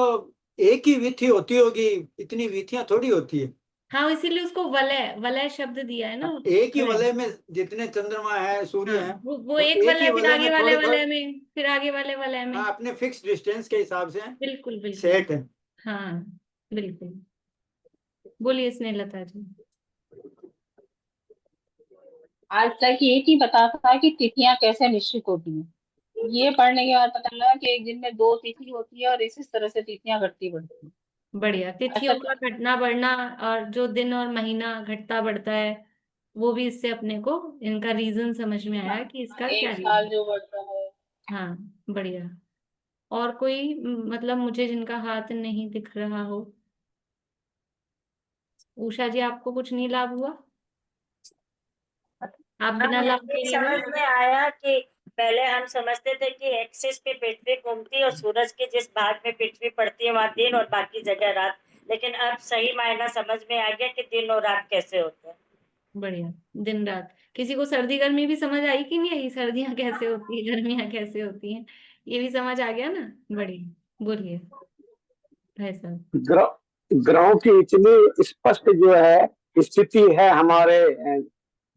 एक ही विथी होती होगी, इतनी विथियां थोड़ी होती है। हाँ, इसीलिए उसको वलय वलय शब्द दिया है ना, एक ही वलय। वलय में जितने चंद्रमा है हाँ, सूर्य है, वो तो एक एक ही वलय, फिर वलय आगे में वाले थोड़े वलय थोड़े, में, फिर आगे वाले वलय में। हाँ, अपने फिक्स डिस्टेंस के हिसाब से बिल्कुल बिल्कुल। सेट है। हाँ बिल्कुल। बोलिए स्नेहलता जी। आज तक एक ही पता था कि तिथियां कैसे निश्चित होती हैं। ये पढ़ने के बाद पता लगा कि एक दिन में 2 तिथि होती है और इस तरह से तिथियां घटती बढ़ती हैं। बढ़िया। आज तिथियों तक का घटना बढ़ना और जो दिन और महीना घटता बढ़ता है, वो भी इससे अपने को इनका रीजन समझ में आया कि इसका क्या एक रीजन। साल जो बढ़ता है। हाँ, बढ़िया। और कोई मतलब मुझे जिनका हाथ नहीं दिख रहा हो। उषा जी, आपको कुछ नहीं लाभ हुआ? आप हाँ, बिना लाभ मुझे के लिए समझ गए? में आया कि पहले हम समझते थे कि एक्सिस पे पृथ्वी घूमती है और सूरज के जिस भाग में पृथ्वी पड़ती है वहां दिन और बाकी जगह रात। लेकिन अब सही मायना समझ में आ गया कि दिन और रात कैसे होते हैं। बढ़िया। दिन रात। किसी को सर्दी गर्मी भी समझ आई कि नहीं आई? सर्दियां कैसे होती है, गर्मियां कैसे होती हैं, ये भी समझ आ गया ना? बढ़िया, बोलिए भाई साहब। ग्रह ग्रहों की इतनी स्पष्ट जो है स्थिति है हमारे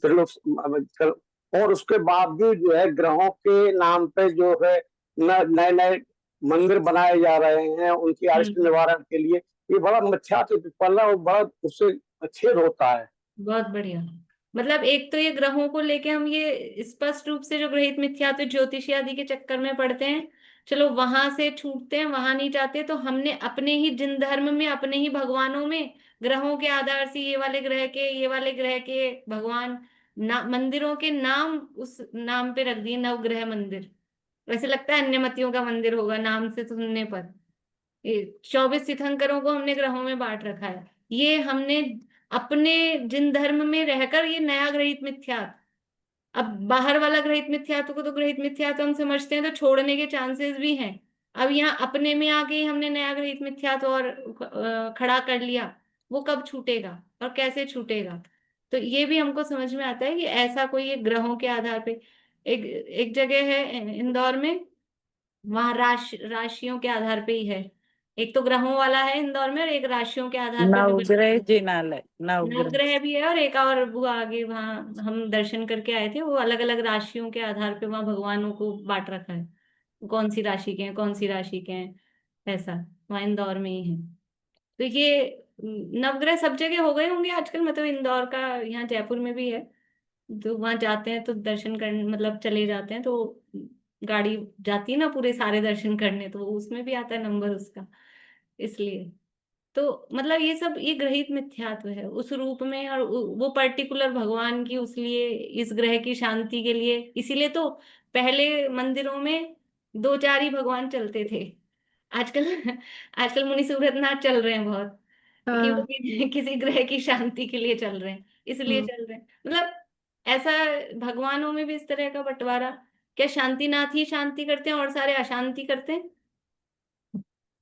त्रिलोक, और उसके बावजूद जो है ग्रहों के नाम पे जो है नए नए मंदिर बनाए जा रहे हैं उनकी अरिष्ट निवारण के लिए। ये बड़ा मिथ्यात्व विपल है और बड़ा उससे छेद होता है। बहुत बढ़िया। मतलब एक तो ये ग्रहों को लेके हम ये स्पष्ट रूप से जो ग्रहित मिथ्यात्व ज्योतिषी आदि के चक्कर में पड़ते हैं, चलो वहां से छूटते हैं, वहां नहीं जाते, तो हमने अपने ही जिन धर्म में, अपने ही भगवानों में ग्रहों के आधार से ये वाले ग्रह के, ये वाले ग्रह के भगवान, मंदिरों के नाम उस नाम पे रख दिए, नवग्रह मंदिर। वैसे लगता है अन्यमतियों का मंदिर होगा नाम से सुनने पर। ये 24 तीर्थंकरों को हमने ग्रहों में बांट रखा है। ये हमने अपने जिन धर्म में रहकर ये नया ग्रहित मिथ्यात्व, अब बाहर वाला ग्रहित मिथ्यात्व को तो ग्रहित मिथ्यात्व हम समझते हैं, तो छोड़ने के चांसेस भी हैं। अब यहाँ अपने में आके ही हमने नया ग्रहित मिथ्यात्व और खड़ा कर लिया, वो कब छूटेगा और कैसे छूटेगा? तो ये भी हमको समझ में आता है कि ऐसा कोई एक ग्रहों के आधार पे, एक एक जगह है इंदौर में, वहां राशियों के आधार पे ही है। एक तो ग्रहों वाला है इंदौर में, और एक राशियों के आधार पे भी नवग्रह बनाया। जिनालय, नवग्रह। नवग्रह भी है, और एक और वो आगे वहां हम दर्शन करके आए थे, वो अलग अलग राशियों के आधार पे वहां भगवानों को बांट रखा है, कौन सी राशि के हैं, कौन सी राशि के हैं, ऐसा वहां इंदौर में ही है। तो ये नवग्रह सब जगह हो गए होंगे आजकल, मतलब इंदौर का, यहाँ जयपुर में भी है। तो वहां जाते हैं तो दर्शन करने, मतलब चले जाते हैं तो गाड़ी जाती है ना पूरे सारे दर्शन करने, तो उसमें भी आता है नंबर उसका, इसलिए। तो मतलब ये सब ये ग्रहित मिथ्यात्व है उस रूप में, और वो पर्टिकुलर भगवान की, उस लिए इस ग्रह की शांति के लिए, इसीलिए तो पहले मंदिरों में 2-4 ही भगवान चलते थे। आजकल आजकल मुनि सूरतनाथ चल रहे हैं बहुत, कि वो हाँ। किसी ग्रह की शांति के लिए चल रहे हैं, इसलिए चल रहे हैं। मतलब ऐसा भगवानों में भी इस तरह का बंटवारा, क्या शांतिनाथ ही शांति करते हैं और सारे अशांति करते हैं?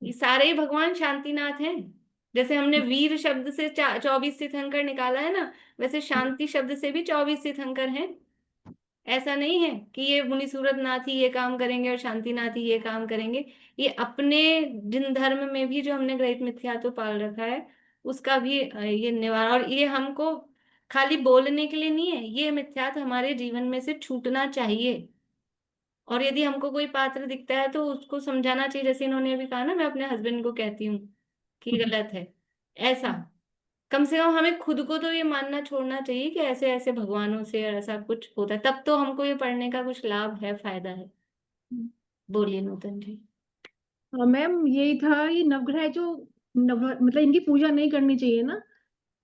ये सारे ही भगवान शांतिनाथ हैं। जैसे हमने वीर शब्द से 24 तीर्थंकर निकाला है ना, वैसे शांति शब्द से भी 24 तीर्थंकर हैं। ऐसा नहीं है कि ये मुनि सूरत नाथ ही ये काम करेंगे और शांतिनाथ ही ये काम करेंगे। ये अपने जिन धर्म में भी जो हमने ग्रहित मिथ्यात्व पाल रखा है, उसका भी ये निवारण, और ये हमको खाली बोलने के लिए नहीं है, ये मिथ्यात्व हमारे जीवन में से छूटना चाहिए। और यदि हमको कोई पात्र दिखता है तो उसको समझाना चाहिए, जैसे इन्होंने अभी कहा ना, मैं अपने हस्बैंड को कहती हूँ कि गलत है, ऐसा। कम से कम हमें खुद को तो ये मानना छोड़ना चाहिए कि ऐसे ऐसे भगवानों से और ऐसा कुछ होता है, तब तो हमको ये पढ़ने का कुछ लाभ है, फायदा है। बोलिए नूतन जी। हाँ मैम, यही था ये नवग्रह जो मतलब इनकी पूजा नहीं करनी चाहिए ना,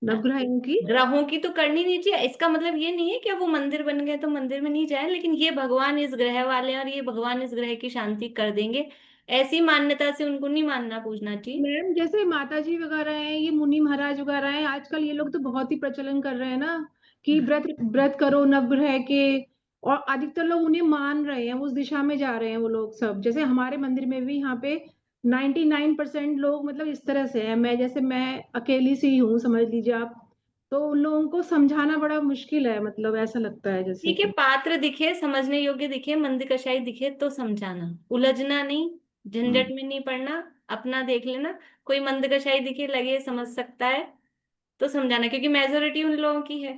नवग्रहों की। ग्रहों की तो करनी नहीं चाहिए, इसका मतलब ये नहीं है कि अब वो मंदिर बन गए तो मंदिर में नहीं जाए, लेकिन ये भगवान इस ग्रह वाले हैं और ये भगवान इस ग्रह की शांति कर देंगे, ऐसी मान्यता से उनको नहीं मानना पूजना चाहिए। मैम जैसे माता जी वगैरह हैं, ये मुनि महाराज वगैरह हैं, आजकल ये लोग तो बहुत ही प्रचलन कर रहे हैं ना कि व्रत व्रत करो नवग्रह के, और अधिकतर लोग उन्हें मान रहे हैं, उस दिशा में जा रहे हैं वो लोग सब। जैसे हमारे मंदिर में भी यहाँ पे 99% लोग मतलब इस तरह से है, मैं अकेली सी हूँ समझ लीजिए आप। तो उन लोगों को समझाना बड़ा मुश्किल है, मतलब ऐसा लगता है जैसे ठीक है, कि। पात्र दिखे, समझने योग्य दिखे, मंद कषाई दिखे तो समझाना, उलझना नहीं, झंझट में नहीं पड़ना, अपना देख लेना। कोई मंद कषाई दिखे, लगे समझ सकता है तो समझाना, क्योंकि मेजोरिटी उन लोगों की है।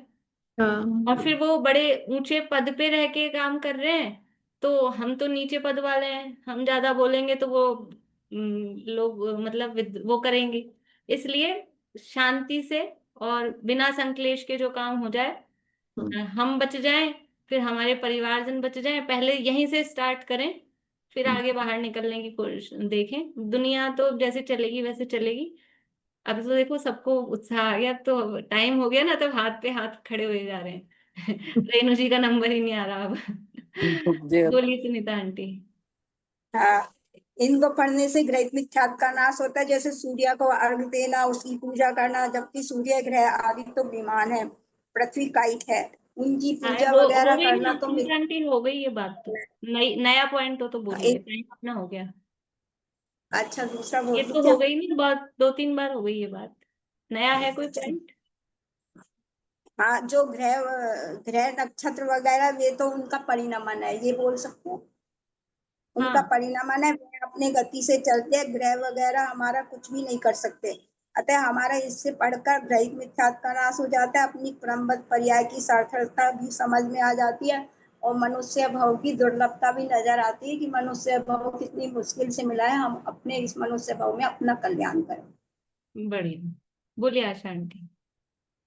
और हाँ। फिर वो बड़े ऊंचे पद पे रह के काम कर रहे हैं, तो हम तो नीचे पद वाले हैं, हम ज्यादा बोलेंगे तो वो लोग मतलब वो करेंगे। इसलिए शांति से और बिना संक्लेश के जो काम हो जाए हम बच जाएं, फिर हमारे परिवारजन बच जाएं, पहले यहीं से स्टार्ट करें, फिर आगे बाहर निकलने की कोशिश देखें। दुनिया तो जैसे चलेगी वैसे चलेगी। अब तो देखो सबको उत्साह आ गया, तो टाइम हो गया ना, तो हाथ पे हाथ खड़े हुए जा रहे हैं। रेणु जी का नंबर ही नहीं आ रहा अब। बोलिए सुनीता आंटी। हाँ, इनको पढ़ने से ग्रहित मिथ्यात्व का नाश होता है, जैसे सूर्य को अर्घ देना, उसकी पूजा करना, जबकि सूर्य ग्रह आदि तो विमान है, पृथ्वी काइट है, उनकी हाँ, पूजा हो वगैरह गई करना ना तो सुनीता आंटी, हो गई ये बात तो। नई नया पॉइंट हो तो बोलिए, एक, टाइम अपना हो गया। अच्छा दूसरा ये बोल दूं तो क्या? हो गई नहीं बात, 2-3 बार हो गई ये बात। नया है कोई अच्छा, पॉइंट? हाँ, जो ग्रह ग्रह नक्षत्र वगैरह वे तो उनका परिणमन है, ये बोल सकते हैं, उनका हाँ, परिणमन है, वे अपने गति से चलते हैं, ग्रह वगैरह हमारा कुछ भी नहीं कर सकते। अतः हमारा इससे पढ़कर ग्रहित मिथ्यात्व का नाश हो जाता है, अपनी क्रमबद्ध पर्याय की सार्थकता भी समझ में आ जाती है, और मनुष्य भाव की दुर्लभता भी नजर आती है कि मनुष्य भाव कितनी मुश्किल से मिला है, हम अपने इस मनुष्य भाव में अपना कल्याण करें। बढ़िया। बोलिए आशा आंटी।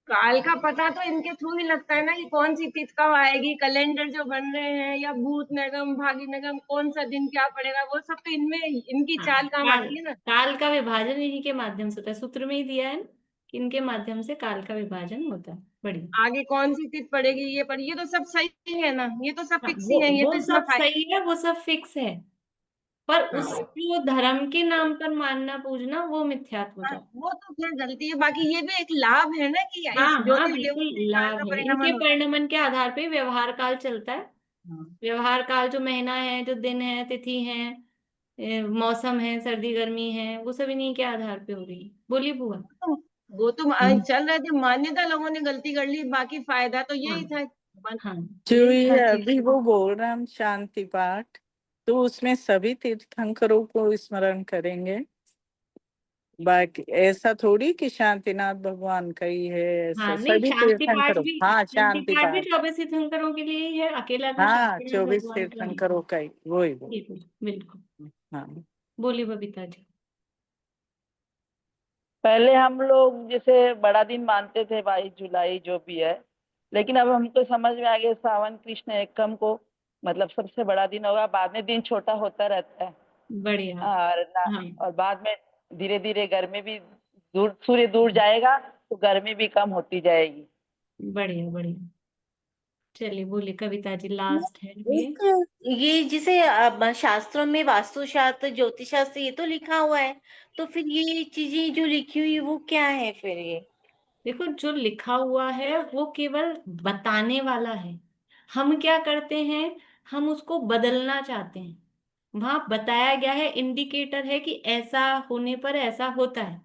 काल का पता तो इनके थ्रू ही लगता है ना कि कौन सी तिथि कब आएगी, कैलेंडर जो बन रहे हैं, या भूत नगम भागी नगम कौन सा दिन क्या पड़ेगा, वो सब तो इनमें इनकी हाँ, चाल काम काल आती है ना। काल का विभाजन इन्हीं के माध्यम से होता है, सूत्र में ही दिया है ना, कि इनके माध्यम से काल का विभाजन होता है। बढ़िया। आगे कौन सी तिथि पड़ेगी ये पर ये तो सब सही है ना, ये तो सब हाँ, फिक्स वो ही है, ये तो वो इसमें सब सही है, वो सब फिक्स है, पर उसको धर्म के नाम पर मानना पूजना वो मिथ्यात्व हो हाँ, जाता वो तो खैर गलती है, बाकी ये भी एक लाभ है ना कि है। इस हाँ हाँ, ज्योतिष देवों बिल्कुल के काल लाभ का है, इनके परिणमन होता है। परिणमन के आधार पे व्यवहार काल चलता है। व्यवहार काल जो महीना है, जो दिन है, तिथि है, मौसम है, सर्दी गर्मी है, वो सब इन्हीं के आधार पे हो रही है। बोलिए बुआ। वो तो चल रहे थे, मान्यता लोगों ने गलती कर ली, बाकी फायदा तो हाँ यही था। हाँ, जो यही ये था कि अभी वो बोल रहे हैं हम शांति पाठ, तो उसमें सभी तीर्थंकरों को स्मरण करेंगे। बाकी ऐसा थोड़ी कि शांतिनाथ भगवान का ही है, ऐसा हाँ, नहीं, सभी शांति पाठ तीर्थंकरों। भी, हाँ, शांति शांति पाठ भी पाठ। 24 तीर्थंकरों के लिए ही है, अकेला कोई हाँ, शांतिनाथ 24 भगवान का नहीं। तीर्थंकरों का ही वही वो। बिल्कुल बिल्कुल। हाँ, बोलिए बबीता जी। पहले हम लोग जैसे बड़ा दिन मानते थे 22 जुलाई जो भी है, लेकिन अब हमको समझ में आ गया सावन कृष्ण एकम को मतलब सबसे बड़ा दिन होगा, बाद में दिन छोटा होता रहता है। बढ़िया। और ना, हाँ, और बाद में धीरे धीरे गर्मी भी दूर, सूर्य दूर जाएगा तो गर्मी भी कम होती जाएगी। बढ़िया बढ़िया। चलिए बोलिए कविता जी, लास्ट है ये। एक ये जिसे शास्त्रों में वास्तुशास्त्र ज्योतिष शास्त्र ये तो लिखा हुआ है, तो फिर ये चीजें जो लिखी हुई वो क्या है फिर ये? देखो, जो लिखा हुआ है वो केवल बताने वाला है। हम क्या करते हैं, हम उसको बदलना चाहते हैं। वहां बताया गया है, इंडिकेटर है कि ऐसा होने पर ऐसा होता है,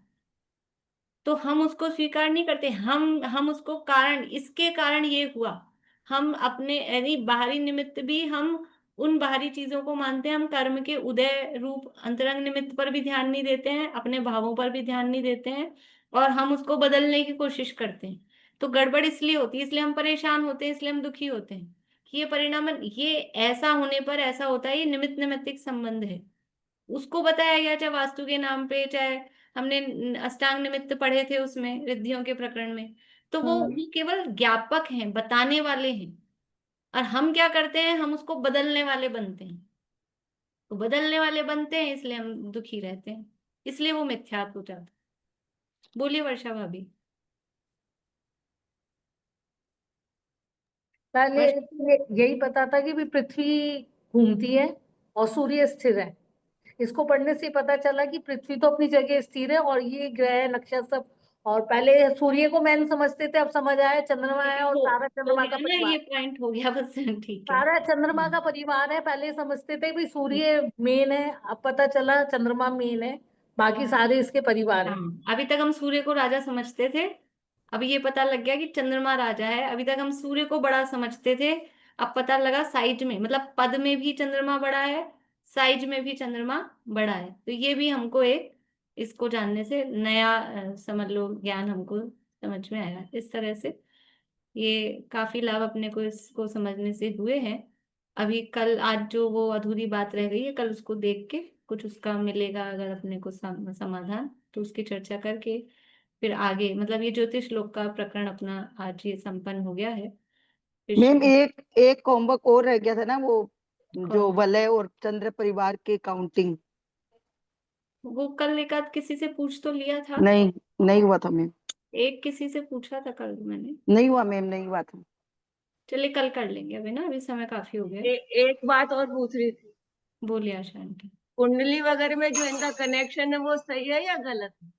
तो हम उसको स्वीकार नहीं करते। हम उसको कारण, इसके कारण ये हुआ, हम अपने यानी बाहरी निमित्त भी हम उन बाहरी चीजों को मानते हैं। हम कर्म के उदय रूप अंतरंग निमित्त पर भी ध्यान नहीं देते हैं, अपने भावों पर भी ध्यान नहीं देते हैं, और हम उसको बदलने की कोशिश करते हैं। तो गड़बड़ इसलिए होती है, इसलिए हम परेशान होते हैं, इसलिए हम दुखी होते हैं कि ये परिणाम, ये ऐसा होने पर ऐसा होता है, ये निमित्त निमित्तिक संबंध है। उसको बताया गया, चाहे वास्तु के नाम पे, चाहे हमने अष्टांग निमित्त पढ़े थे उसमें रिद्धियों के प्रकरण में, तो वो केवल ज्ञापक हैं, बताने वाले हैं। और हम क्या करते हैं, हम उसको बदलने वाले बनते हैं। तो बदलने वाले बनते हैं, इसलिए हम दुखी रहते हैं, इसलिए वो मिथ्यात्व हो जाता है। बोलिए वर्षा भाभी। पहले यही पता था कि भी पृथ्वी घूमती है और सूर्य स्थिर है। इसको पढ़ने से पता चला कि पृथ्वी तो अपनी जगह स्थिर है और ये ग्रह नक्षत्र सब, और पहले सूर्य को मैंने समझते थे, अब समझ आया चंद्रमा है और सारा हो चंद्रमा का गया ना, परिवार, ये पॉइंट हो गया बस। ठीक है। सारा चंद्रमा का परिवार है। पहले समझते थे भी सूर्य मेन है, अब पता चला चंद्रमा मेन है, बाकी सारे इसके परिवार है। हाँ, अभी तक हम सूर्य को राजा समझते थे, अभी ये पता लग गया कि चंद्रमा राजा है। अभी तक हम सूर्य को बड़ा समझते थे, अब पता लगा साइज में, मतलब पद में भी चंद्रमा बड़ा है, साइज में भी चंद्रमा बड़ा है। तो ये भी हमको एक, इसको जानने से नया समझ लो ज्ञान हमको समझ में आया। इस तरह से ये काफी लाभ अपने को इसको समझने से हुए हैं। अभी कल आज जो वो अधूरी बात रह गई है, कल उसको देख के कुछ उसका मिलेगा अगर अपने को समाधान, तो उसकी चर्चा करके फिर आगे, मतलब ये ज्योतिष लोक का प्रकरण अपना आज ये संपन्न हो गया है। मैम एक एक होमवर्क और रह गया था ना, वो जो कौन? वलय और चंद्र परिवार के काउंटिंग। वो कल एक आध किसी से पूछ तो लिया था। नहीं, नहीं हुआ था मैम। एक किसी से पूछा था कल मैंने। नहीं हुआ मैम, नहीं हुआ था। चलिए कल कर लेंगे, अभी ना, अभी समय काफी हो गया। एक बात और पूछ रही थी, बोलिए आशा आंटी। कुंडली वगैरह में जो इनका कनेक्शन है वो सही है या गलत है?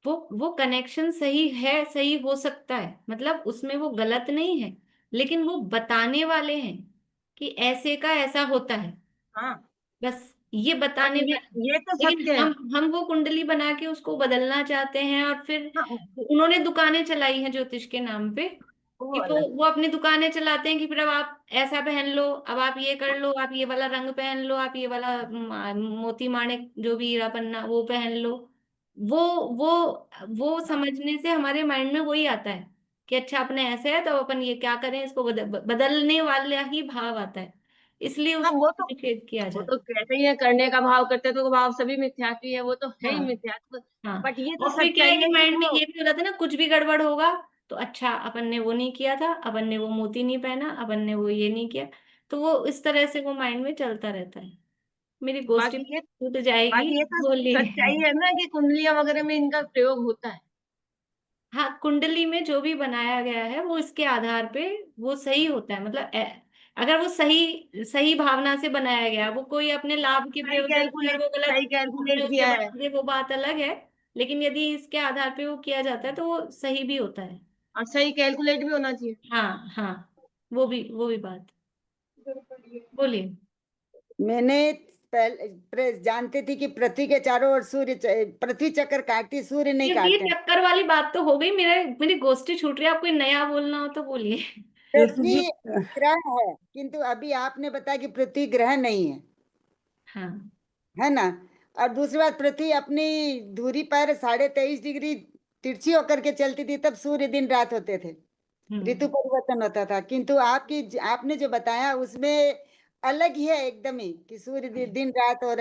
वो कनेक्शन सही है, सही हो सकता है, मतलब उसमें वो गलत नहीं है, लेकिन वो बताने वाले हैं कि ऐसे का ऐसा होता है, हाँ, बस ये हाँ, बताने वाले। ये तो लेकिन सत्य है। हम वो कुंडली बना के उसको बदलना चाहते हैं, और फिर हाँ, उन्होंने दुकानें चलाई हैं ज्योतिष के नाम पे, वो कि अलग। वो अपनी दुकानें चलाते हैं कि फिर अब आप ऐसा पहन लो, अब आप ये कर लो, आप ये वाला रंग पहन लो, आप ये वाला मोती माणिक जो भी हीरा पन्ना वो पहन लो। वो वो वो समझने से हमारे माइंड में वही आता है कि अच्छा अपने ऐसे है तो अपन ये क्या करें, इसको बदलने वाला ही भाव आता है, इसलिए हाँ, उसको निषेध किया वो जाता तो कहते ही है करने का भाव करते तो भाव सभी मिथ्यात्व ही है, वो तो है। है ही हाँ मिथ्यात्व। हाँ। बट ये तो और फिर क्या है सच्चाई कि है कि माइंड में वो, ये भी हो जाता है ना, कुछ भी गड़बड़ होगा तो अच्छा अपन ने वो नहीं किया था, अपन ने वो मोती नहीं पहना, अपन ने वो ये नहीं किया, तो वो इस तरह से वो माइंड में चलता रहता है। मेरी गोष्ठी बाकी ये टूट जाएगी। बाकी ये तो बोलिए। सच्चाई है ना कि कुंडलियां वगैरह में इनका प्रयोग होता है। हाँ, कुंडली में जो भी बनाया गया है वो इसके आधार पे वो सही होता है, मतलब अगर वो सही सही भावना से बनाया गया, वो कोई अपने लाभ के प्रयोजन से और वो गलत सही आपने कैलकुलेट उसके किया है बना दे, वो बात अलग है, लेकिन यदि इसके आधार पे वो किया जाता है तो वो सही भी होता है। और सही कैलकुलेट भी होना चाहिए। हाँ हाँ, वो भी बात। बोलिए। मैंने जानती थी कि पृथ्वी के चारों ओर पृथ्वी चक्कर काटती, सूर्य नहीं ये काटते। चक्कर वाली बात तो हो गई, मेरी गोष्ठी छूट रही है, आप कोई नया बोलना हो तो बोलिए। पृथ्वी ग्रह है, किंतु अभी आपने बताया कि पृथ्वी ग्रह नहीं है, हाँ है ना। और दूसरी बात, पृथ्वी अपनी धुरी पर 23.5 डिग्री तिरछी होकर के चलती थी, तब सूर्य दिन रात होते थे, ऋतु परिवर्तन होता था। किंतु आपने जो बताया उसमें अलग ही है एकदम ही, कि सूर्य दिन रात और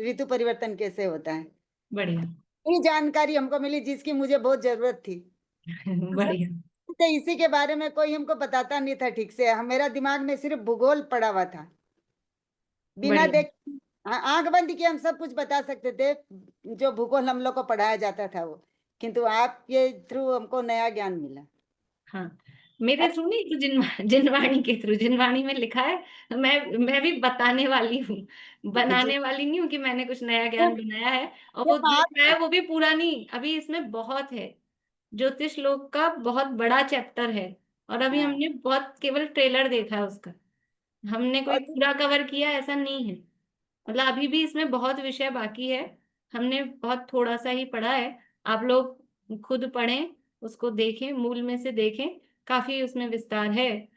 ऋतु परिवर्तन कैसे होता है। बढ़िया। ये जानकारी हमको मिली जिसकी मुझे बहुत जरूरत थी। बढ़िया। तो इसी के बारे में कोई हमको बताता नहीं था ठीक से, मेरा दिमाग में सिर्फ भूगोल पड़ा हुआ था, बिना बढ़िया। देख आंख बंद किए हम सब कुछ बता सकते थे, जो भूगोल हम लोग को पढ़ाया जाता था वो। किंतु आपके थ्रू हमको नया ज्ञान मिला। हाँ, मेरे थ्रू नहीं, तो जिनवाणी के थ्रू, जिनवाणी में लिखा है, मैं भी बताने वाली हूँ, जी, बनाने वाली नहीं हूँ कि मैंने कुछ नया ज्ञान बनाया है, और ये वो जो बात है वो भी पूरा नहीं, अभी इसमें बहुत है, ज्योतिष लोक का बहुत बड़ा चैप्टर है, और अभी हाँ। हमने बहुत केवल ट्रेलर देखा है उसका, हमने कोई और पूरा कवर किया ऐसा नहीं है, मतलब अभी भी इसमें बहुत विषय बाकी है, हमने बहुत थोड़ा सा ही पढ़ा है, आप लोग खुद पढ़ें, उसको देखें, मूल में से देखें, काफी उसमें विस्तार है।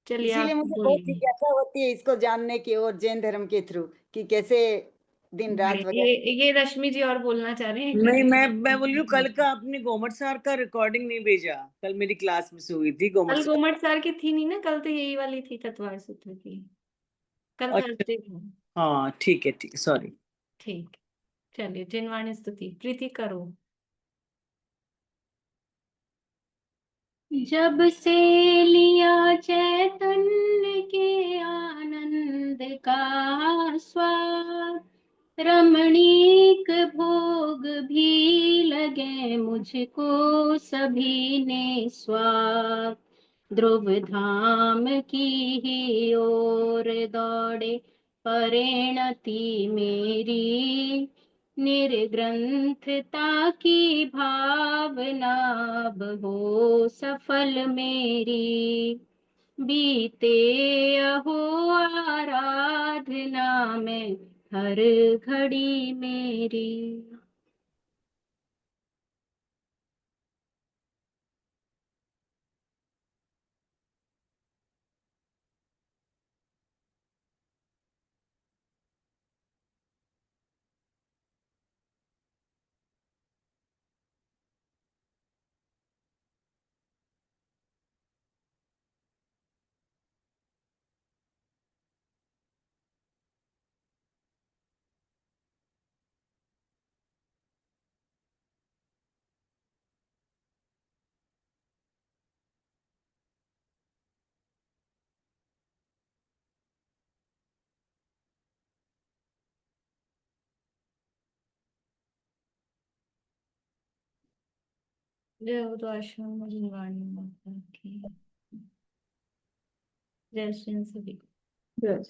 चलिए इसीलिए आप मुझे बहुत बोलिए। जिज्ञासा होती है इसको जानने की, और जैन धर्म के थ्रू कि कैसे दिन रात बढ़िया, वगैरह। ये रश्मि जी और बोलना चाह रहे हैं नहीं, कि मैं बोल रही हूँ, कल का आपने गोमट सर का रिकॉर्डिंग नहीं भेजा। कल मेरी क्लास मिस हुई थी गोमट कल सर। गोमट सर की थी नहीं ना, कल तो यही वाली थी तत्वार सूत्र की, कल अच्छा, थर्सडे था। हाँ ठीक है, सॉरी। ठीक, चलिए जिनवाणी स्तुति प्रीति करो। जब से लिया चैतन्य के आनंद का स्वाद, रमणीक भोग भी लगे मुझको सभी ने स्वाद। ध्रुव धाम की ही ओर दौड़े परिणति मेरी, निर्ग्रंथता की भावना अब हो सफल मेरी। बीते अहो आराधना में हर घड़ी मेरी। जय हो तो आश्रम वाणी माता की जय श्री सभी। Yes.